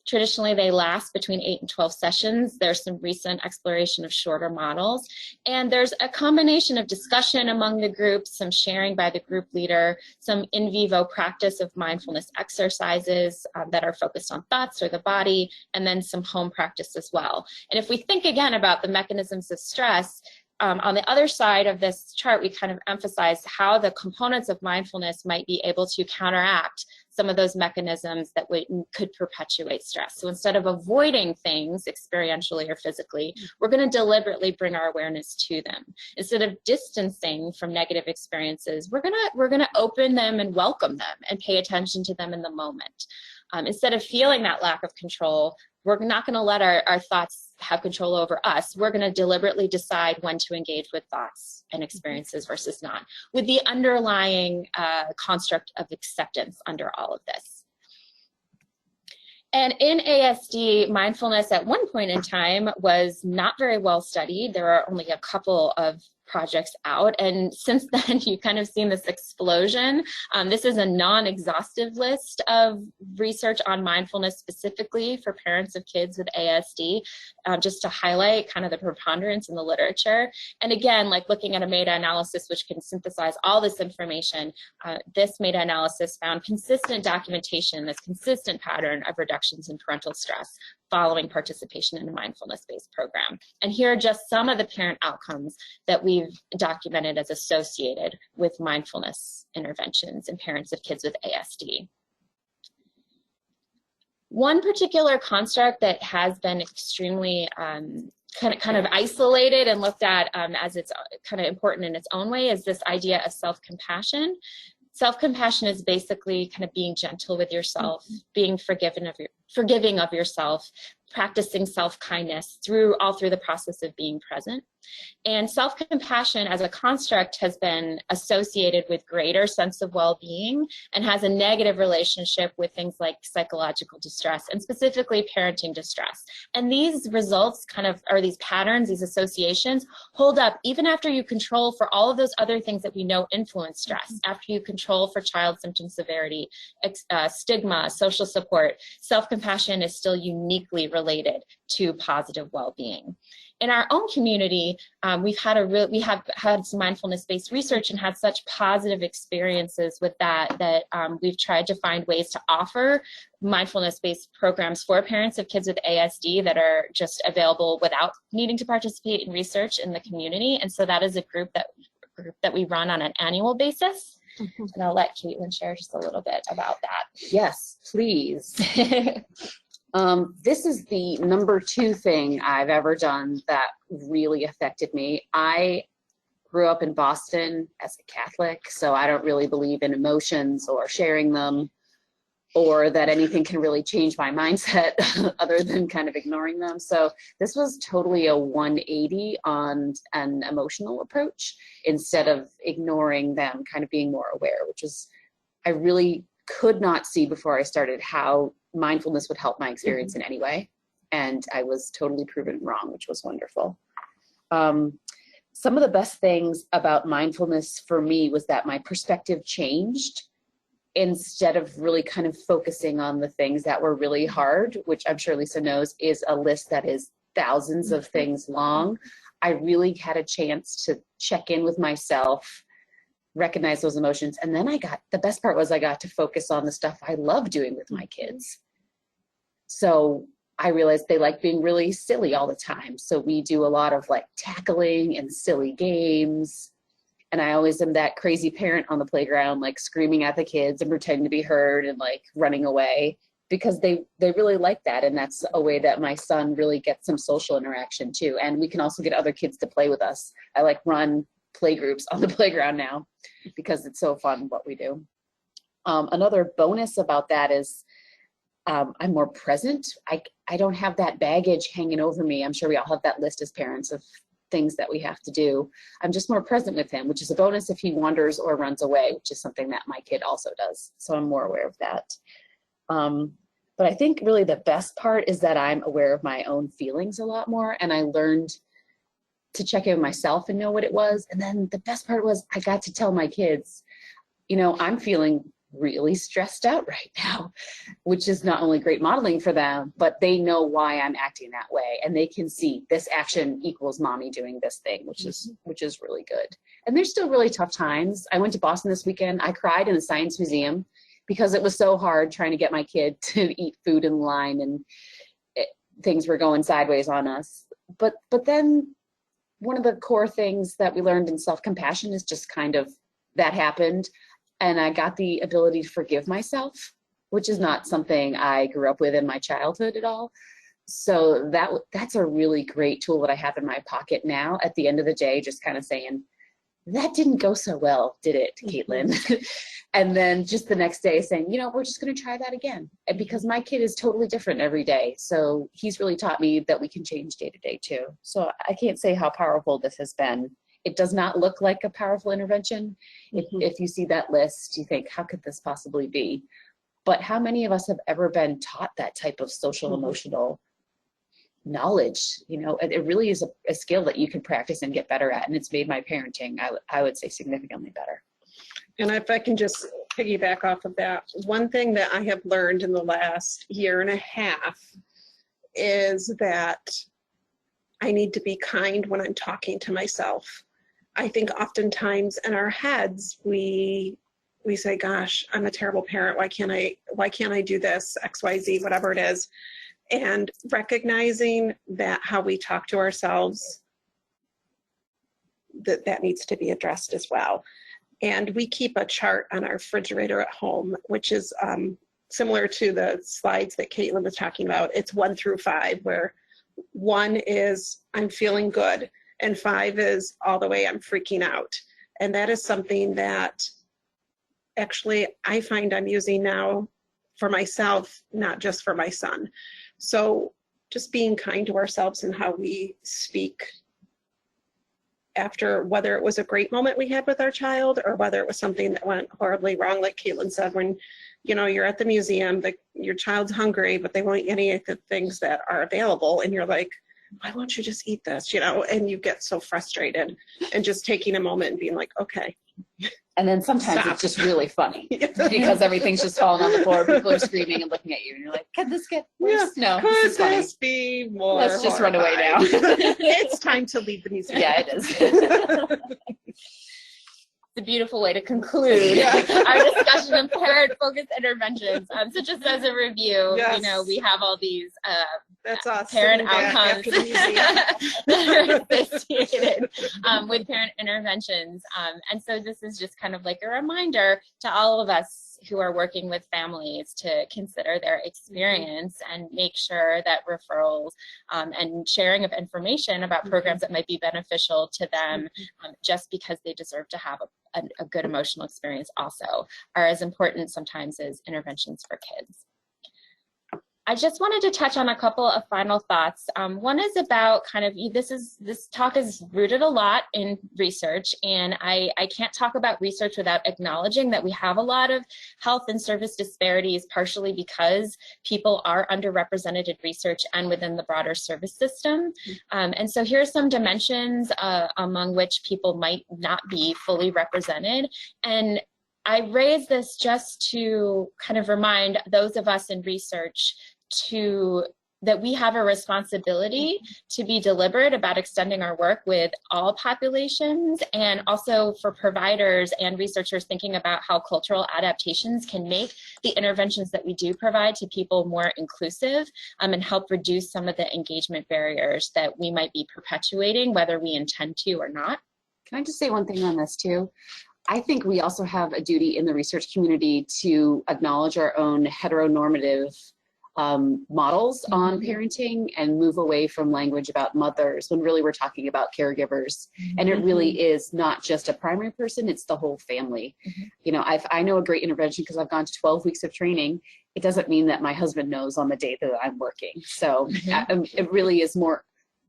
Traditionally, they last between 8 and 12 sessions. There's some recent exploration of shorter models. And there's a combination of discussion among the groups, some sharing by the group leader, some in vivo practice of mindfulness exercises that are focused on thoughts or the body, and then some home practice as well. And if we think again about the mechanisms of stress, on the other side of this chart, we kind of emphasize how the components of mindfulness might be able to counteract some of those mechanisms that could perpetuate stress. So instead of avoiding things experientially or physically, we're going to deliberately bring our awareness to them. Instead of distancing from negative experiences, we're going to open them and welcome them and pay attention to them in the moment. Instead of feeling that lack of control, we're not going to let our thoughts have control over us. We're going to deliberately decide when to engage with thoughts and experiences versus not, with the underlying construct of acceptance under all of this. And in ASD, mindfulness at one point in time was not very well studied. There are only a couple of projects out, and since then you've kind of seen this explosion. This is a non-exhaustive list of research on mindfulness specifically for parents of kids with ASD, just to highlight kind of the preponderance in the literature. And again, like looking at a meta-analysis which can synthesize all this information, this meta-analysis found consistent documentation, this consistent pattern of reductions in parental stress following participation in a mindfulness-based program. And here are just some of the parent outcomes that we've documented as associated with mindfulness interventions in parents of kids with ASD. One particular construct that has been extremely kind of isolated and looked at as it's kind of important in its own way is this idea of self-compassion. Self-compassion is basically kind of being gentle with yourself, being forgiving of yourself, practicing self-kindness all through the process of being present. And self-compassion as a construct has been associated with greater sense of well-being and has a negative relationship with things like psychological distress and specifically parenting distress. And these results or these patterns, these associations hold up even after you control for all of those other things that we know influence stress. After you control for child symptom severity, stigma, social support, self-compassion is still uniquely related to positive well-being. In our own community, we have had some mindfulness-based research and had such positive experiences with that we've tried to find ways to offer mindfulness-based programs for parents of kids with ASD that are just available without needing to participate in research in the community. And so that is a group that we run on an annual basis. Mm-hmm. And I'll let Caitlin share just a little bit about that. Yes, please. This is the number 2 thing I've ever done that really affected me. I grew up in Boston as a Catholic, so I don't really believe in emotions or sharing them, or that anything can really change my mindset other than kind of ignoring them. So this was totally a 180 on an emotional approach instead of ignoring them, kind of being more aware, which is, I really could not see before I started how mindfulness would help my experience in any way. And I was totally proven wrong, which was wonderful. Some of the best things about mindfulness for me was that my perspective changed. Instead of really kind of focusing on the things that were really hard, which I'm sure Lisa knows is a list that is thousands of things long, I really had a chance to check in with myself, recognize those emotions. And then the best part was I got to focus on the stuff I love doing with my kids. So I realized they like being really silly all the time. So we do a lot of like tackling and silly games. And I always am that crazy parent on the playground, like screaming at the kids and pretending to be heard and like running away, because they really like that. And that's a way that my son really gets some social interaction too. And we can also get other kids to play with us. I like run play groups on the playground now because it's so fun what we do. Another bonus about that is I'm more present. I don't have that baggage hanging over me. I'm sure we all have that list as parents of things that we have to do. I'm just more present with him, which is a bonus if he wanders or runs away, which is something that my kid also does. So I'm more aware of that. But I think really the best part is that I'm aware of my own feelings a lot more. And I learned to check in with myself and know what it was. And then the best part was I got to tell my kids, I'm feeling really stressed out right now, which is not only great modeling for them, but they know why I'm acting that way. And they can see this action equals mommy doing this thing, which is really good. And there's still really tough times. I went to Boston this weekend. I cried in the Science Museum because it was so hard trying to get my kid to eat food in line and things were going sideways on us. But then one of the core things that we learned in self-compassion is just kind of that happened. And I got the ability to forgive myself, which is not something I grew up with in my childhood at all. So that's a really great tool that I have in my pocket now at the end of the day, just kind of saying, that didn't go so well, did it, Caitlin? And then just the next day saying, we're just going to try that again. And because my kid is totally different every day. So he's really taught me that we can change day to day too. So I can't say how powerful this has been. It does not look like a powerful intervention. If you see that list, you think, how could this possibly be? But how many of us have ever been taught that type of social emotional knowledge? It really is a skill that you can practice and get better at. And it's made my parenting, I would say, significantly better. And if I can just piggyback off of that, one thing that I have learned in the last year and a half is that I need to be kind when I'm talking to myself. I think oftentimes in our heads, we say, gosh, I'm a terrible parent. Why can't I do this, X, Y, Z, whatever it is. And recognizing that how we talk to ourselves, that needs to be addressed as well. And we keep a chart on our refrigerator at home, which is similar to the slides that Caitlin was talking about. It's 1 through 5, where 1 is I'm feeling good, and 5 is all the way I'm freaking out. And that is something that actually I find I'm using now for myself, not just for my son. So just being kind to ourselves and how we speak after, whether it was a great moment we had with our child or whether it was something that went horribly wrong, like Caitlin said, when, you know, you're at the museum, your child's hungry, but they won't eat any of the things that are available. And you're like, why won't you just eat this? You know, and you get so frustrated, and just taking a moment and being like, okay. And then sometimes Stop. It's just really funny because everything's just falling on the floor. People are screaming and looking at you, and you're like, "Can this get worse? No, Could this is funny. this be more? Let's just run away now." It's time to leave the museum. Yeah, it is. A beautiful way to conclude our discussion of parent-focused interventions. So just as a review, you know, we have all these That's us, parent sitting back outcomes after the museum. that are associated with parent interventions. And so this is just kind of like a reminder to all of us who are working with families to consider their experience and make sure that referrals and sharing of information about programs that might be beneficial to them just because they deserve to have a good emotional experience also are as important sometimes as interventions for kids. I just wanted to touch on a couple of final thoughts. One is about kind of, this talk is rooted a lot in research, and I can't talk about research without acknowledging that we have a lot of health and service disparities, partially because people are underrepresented in research and within the broader service system. And so here are some dimensions among which people might not be fully represented. And I raise this just to kind of remind those of us in research that we have a responsibility to be deliberate about extending our work with all populations, and also for providers and researchers thinking about how cultural adaptations can make the interventions that we do provide to people more inclusive and help reduce some of the engagement barriers that we might be perpetuating, whether we intend to or not. Can I just say one thing on this too? I think we also have a duty in the research community to acknowledge our own heteronormative models on parenting and move away from language about mothers when really we're talking about caregivers. And it really is not just a primary person, it's the whole family. You know, I know a great intervention because I've gone to 12 weeks of training. It doesn't mean that my husband knows on the day that I'm working. So it really is more,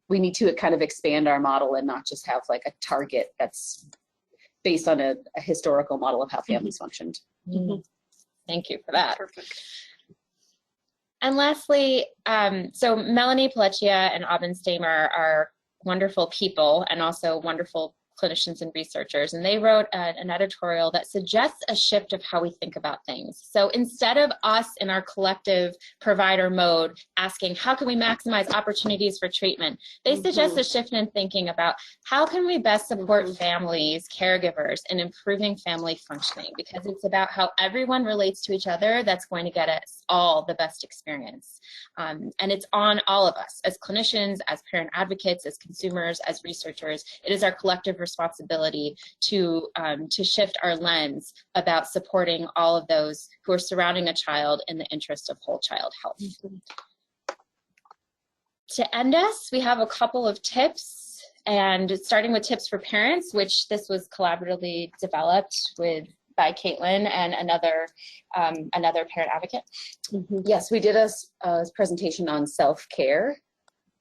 we need to kind of expand our model and not just have like a target that's based on a historical model of how families functioned. Thank you for that. Perfect. And lastly, so Melanie Pelletier and Aubin Stamer are wonderful people and also wonderful clinicians and researchers, and they wrote an editorial that suggests a shift of how we think about things. So instead of us in our collective provider mode asking, how can we maximize opportunities for treatment, they suggest a shift in thinking about how can we best support families, caregivers, in improving family functioning, because it's about how everyone relates to each other that's going to get us all the best experience. And it's on all of us as clinicians, as parent advocates, as consumers, as researchers. It is our collective responsibility to shift our lens about supporting all of those who are surrounding a child in the interest of whole child health. To end us, we have a couple of tips, and starting with tips for parents, which this was collaboratively developed by Caitlin and another parent advocate. Yes, we did a presentation on self-care,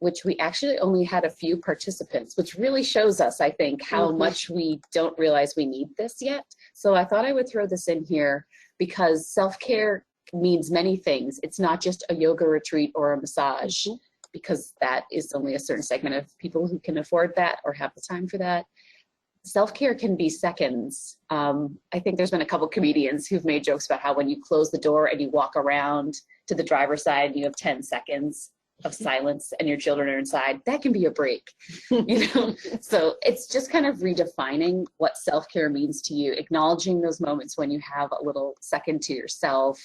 which we actually only had a few participants, which really shows us, I think, how much we don't realize we need this yet. So I thought I would throw this in here because self-care means many things. It's not just a yoga retreat or a massage, because that is only a certain segment of people who can afford that or have the time for that. Self-care can be seconds. I think there's been a couple comedians who've made jokes about how when you close the door and you walk around to the driver's side and you have 10 seconds of silence and your children are inside, that can be a break, you know? So it's just kind of redefining what self-care means to you, acknowledging those moments when you have a little second to yourself.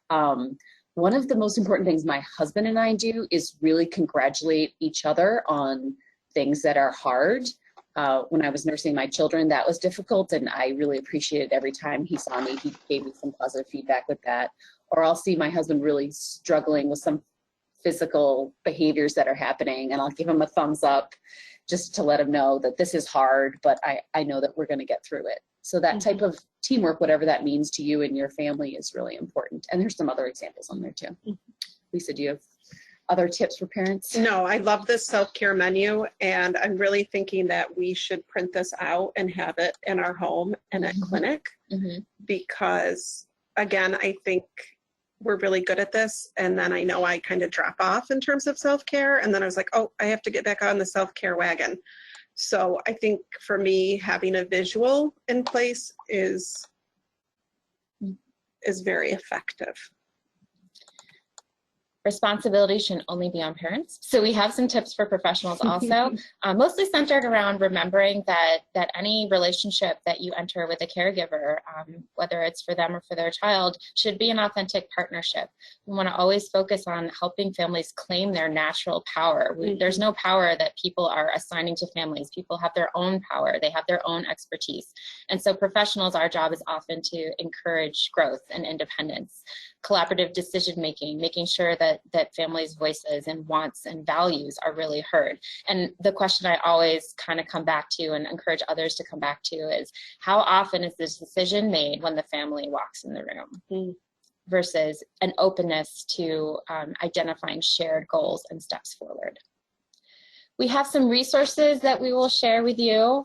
One of the most important things my husband and I do is really congratulate each other on things that are hard. When I was nursing my children, that was difficult, and I really appreciated every time he saw me, he gave me some positive feedback with that. Or I'll see my husband really struggling with some physical behaviors that are happening, and I'll give him a thumbs up just to let him know that this is hard, but I know that we're going to get through it. So that type of teamwork, whatever that means to you and your family, is really important. And there's some other examples on there too. Lisa, do you have other tips for parents? No, I love this self-care menu, and I'm really thinking that we should print this out and have it in our home and at clinic, because again, I think we're really good at this, and then I know I kind of drop off in terms of self-care, and then I was like, oh, I have to get back on the self-care wagon. So I think for me, having a visual in place is very effective. Responsibility shouldn't only be on parents. So we have some tips for professionals also, mostly centered around remembering that any relationship that you enter with a caregiver, whether it's for them or for their child, should be an authentic partnership. We want to always focus on helping families claim their natural power. There's no power that people are assigning to families. People have their own power. They have their own expertise. And so professionals, our job is often to encourage growth and independence, collaborative decision-making, making sure that families' voices and wants and values are really heard. And the question I always kind of come back to and encourage others to come back to is, how often is this decision made when the family walks in the room? Versus an openness to identifying shared goals and steps forward. We have some resources that we will share with you.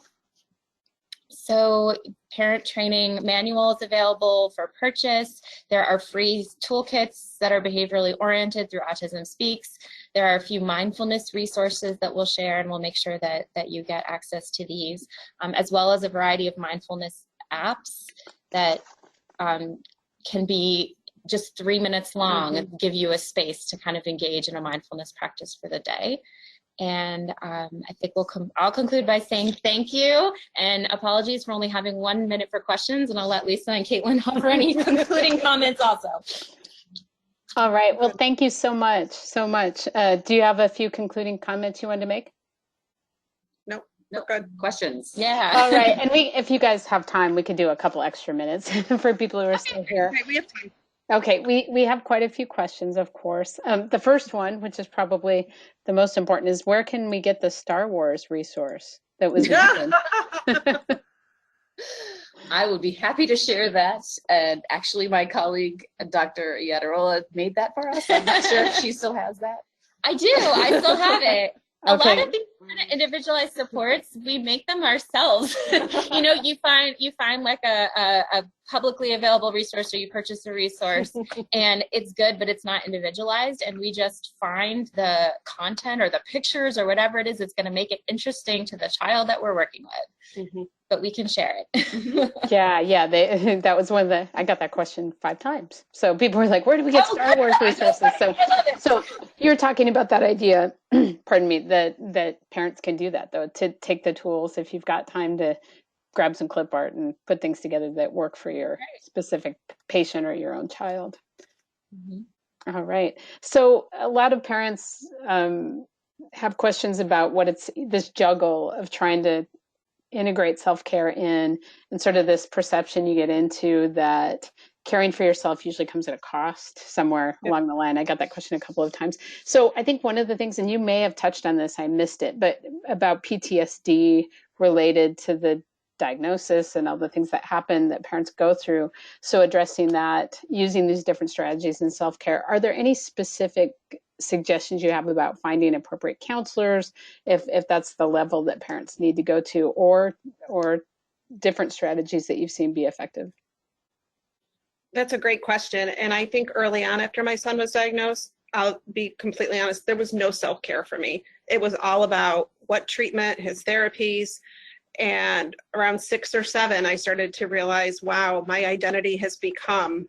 So parent training manuals available for purchase. There are free toolkits that are behaviorally oriented through Autism Speaks. There are a few mindfulness resources that we'll share, and we'll make sure that you get access to these, as well as a variety of mindfulness apps that can be just 3 minutes long and give you a space to kind of engage in a mindfulness practice for the day. And I think I'll conclude by saying thank you and apologies for only having 1 minute for questions, and I'll let Lisa and Caitlin offer any concluding comments also. All right, well, thank you so much, so much. Do you have a few concluding comments you wanted to make? No, good. Questions? Yeah. All right, and if you guys have time, we could do a couple extra minutes for people who are still here. Okay, we have time. Okay, we have quite a few questions, of course. The first one, which is probably the most important, is where can we get the Star Wars resource that was mentioned? I would be happy to share that. And actually, my colleague, Dr. Iadarola, made that for us. I'm not sure if she still has that. I do. I still have it. A Okay. lot of these kind of individualized supports, we make them ourselves. You know, you find like a publicly available resource, or you purchase a resource and it's good, but it's not individualized. And we just find the content or the pictures or whatever it is that's going to make it interesting to the child that we're working with. But we can share it. Yeah, that was one of the, I got that question 5 times. So people were like, where do we get Star Wars resources? So you're talking about that idea, pardon me, that parents can do that though, to take the tools if you've got time to grab some clip art and put things together that work for your specific patient or your own child. All right. So a lot of parents have questions about what it's this juggle of trying to integrate self-care in, and sort of this perception you get into that caring for yourself usually comes at a cost somewhere along the line. I got that question a couple of times. So I think one of the things, and you may have touched on this, I missed it, but about PTSD related to the diagnosis and all the things that happen that parents go through. So addressing that, using these different strategies in self-care, are there any specific suggestions you have about finding appropriate counselors, if that's the level that parents need to go to, or different strategies that you've seen be effective? That's a great question. And I think early on after my son was diagnosed, I'll be completely honest, there was no self-care for me. It was all about what treatment, his therapies. And around 6 or 7, I started to realize, wow, my identity has become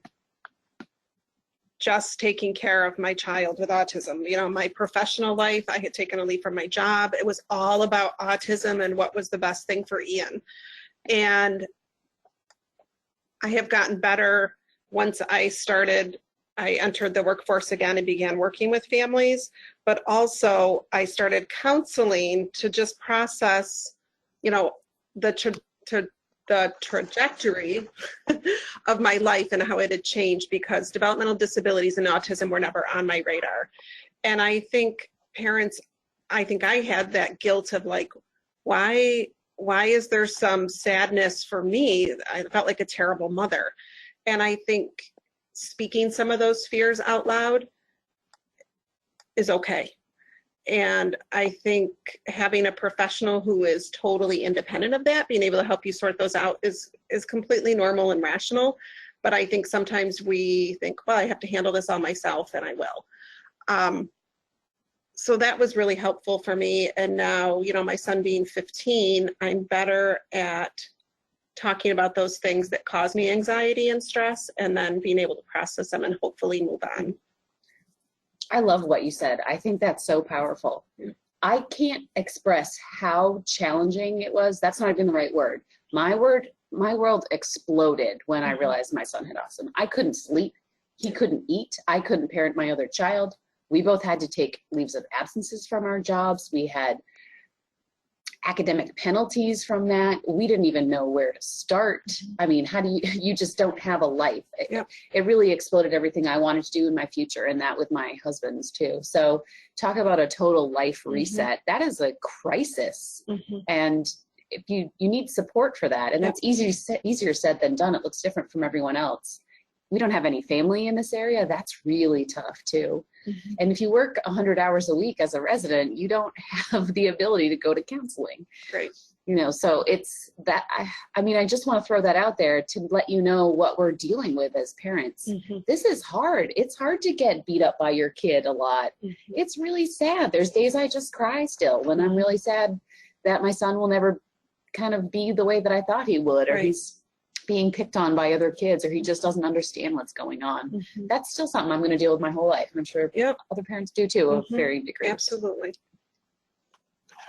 just taking care of my child with autism. You know, my professional life, I had taken a leave from my job. It was all about autism and what was the best thing for Ian. And I have gotten better once I entered the workforce again and began working with families, but also I started counseling to just process, you know, the trajectory of my life and how it had changed, because developmental disabilities and autism were never on my radar. And I think parents, I had that guilt of like, why is there some sadness for me? I felt like a terrible mother. And I think speaking some of those fears out loud is okay. And I think having a professional who is totally independent of that, being able to help you sort those out is completely normal and rational. But I think sometimes we think, well, I have to handle this all myself, and I will. So that was really helpful for me. And now, you know, my son being 15, I'm better at talking about those things that cause me anxiety and stress, and then being able to process them and hopefully move on. I love what you said. I think that's so powerful. I can't express how challenging it was. That's not even the right word. My world exploded when I realized my son had autism. I couldn't sleep. He couldn't eat. I couldn't parent my other child. We both had to take leaves of absences from our jobs. We had academic penalties from that. We didn't even know where to start. I mean, how do you just don't have a life. It really exploded everything I wanted to do in my future, and that with my husband's too. So talk about a total life reset. That is a crisis. And if you need support for that, and that's easier said than done. It looks different from everyone else. We don't have any family in this area. That's really tough too. And if you work 100 hours a week as a resident, you don't have the ability to go to counseling. Right. You know, so it's that, I mean, I just want to throw that out there to let you know what we're dealing with as parents. This is hard. It's hard to get beat up by your kid a lot. It's really sad. There's days I just cry still when I'm really sad that my son will never kind of be the way that I thought he would, or he's being picked on by other kids, or he just doesn't understand what's going on. That's still something I'm going to deal with my whole life. I'm sure other parents do too, of varying degrees. Absolutely.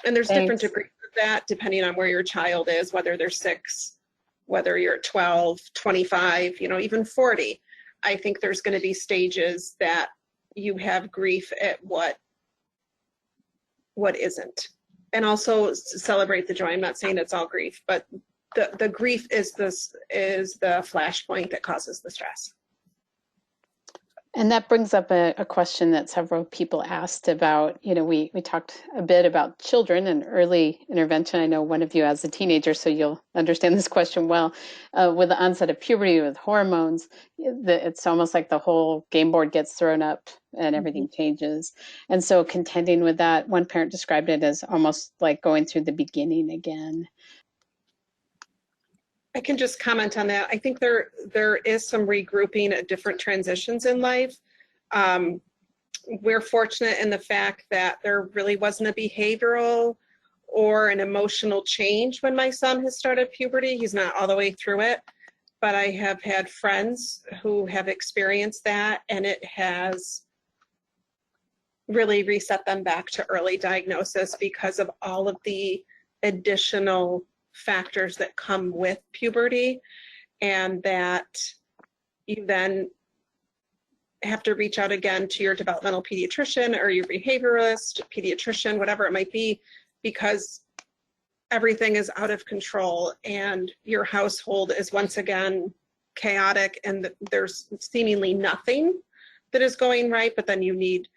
And there's different degrees of that depending on where your child is, whether they're 6, whether you're 12, 25, you know, even 40. I think there's going to be stages that you have grief at what isn't. And also celebrate the joy. I'm not saying it's all grief, but the grief is the flashpoint that causes the stress. And that brings up a question that several people asked about, you know, we talked a bit about children and early intervention. I know one of you as a teenager, so you'll understand this question well. With the onset of puberty, with hormones, it's almost like the whole game board gets thrown up and everything changes. And so contending with that, one parent described it as almost like going through the beginning again. I can just comment on that. I think there is some regrouping at different transitions in life. We're fortunate in the fact that there really wasn't a behavioral or an emotional change when my son has started puberty. He's not all the way through it, but I have had friends who have experienced that, and it has really reset them back to early diagnosis because of all of the additional factors that come with puberty, and that you then have to reach out again to your developmental pediatrician or your behaviorist, pediatrician, whatever it might be, because everything is out of control and your household is once again chaotic, and there's seemingly nothing that is going right, but then you need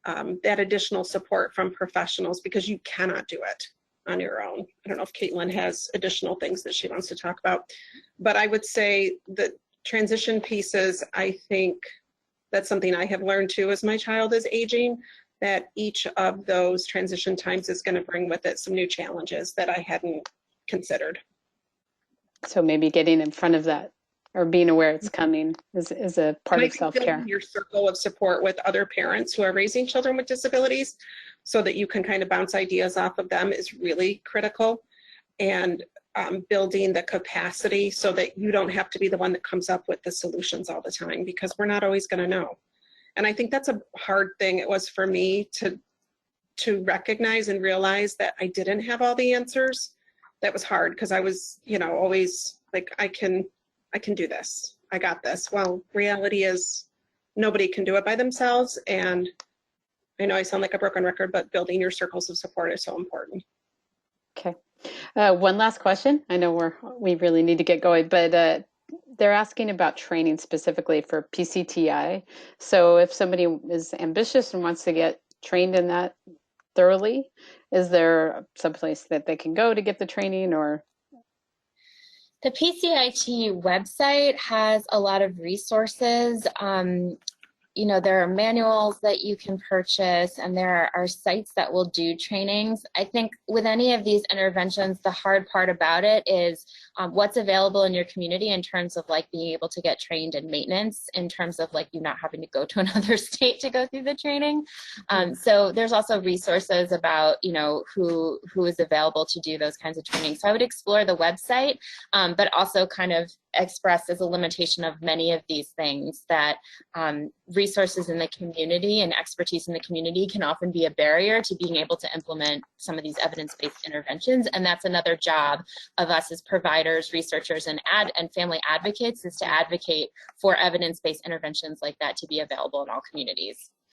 that additional support from professionals because you cannot do it on your own. I don't know if Caitlin has additional things that she wants to talk about, but I would say the transition pieces, I think that's something I have learned too as my child is aging, that each of those transition times is going to bring with it some new challenges that I hadn't considered. So maybe getting in front of that or being aware it's coming is a part of self-care. Your circle of support with other parents who are raising children with disabilities, so that you can kind of bounce ideas off of them, is really critical. And building the capacity so that you don't have to be the one that comes up with the solutions all the time, because we're not always going to know. And I think that's a hard thing. It was for me to recognize and realize that I didn't have all the answers. That was hard because I was, you know, always like, I can do this. I got this. Well, reality is nobody can do it by themselves. And I know I sound like a broken record, but building your circles of support is so important. Okay. One last question. I know we really need to get going, but they're asking about training specifically for PCTI. So if somebody is ambitious and wants to get trained in that thoroughly, is there some place that they can go to get the training? Or the PCIT website has a lot of resources. you know, there are manuals that you can purchase, and there are sites that will do trainings. I think with any of these interventions, the hard part about it is what's available in your community in terms of like being able to get trained in maintenance, in terms of like you not having to go to another state to go through the training. So there's also resources about, you know, who is available to do those kinds of trainings. So I would explore the website, but also kind of express as a limitation of many of these things that resources in the community and expertise in the community can often be a barrier to being able to implement some of these evidence-based interventions. And that's another job of us as providers, researchers, and family advocates, is to advocate for evidence-based interventions like that to be available in all communities.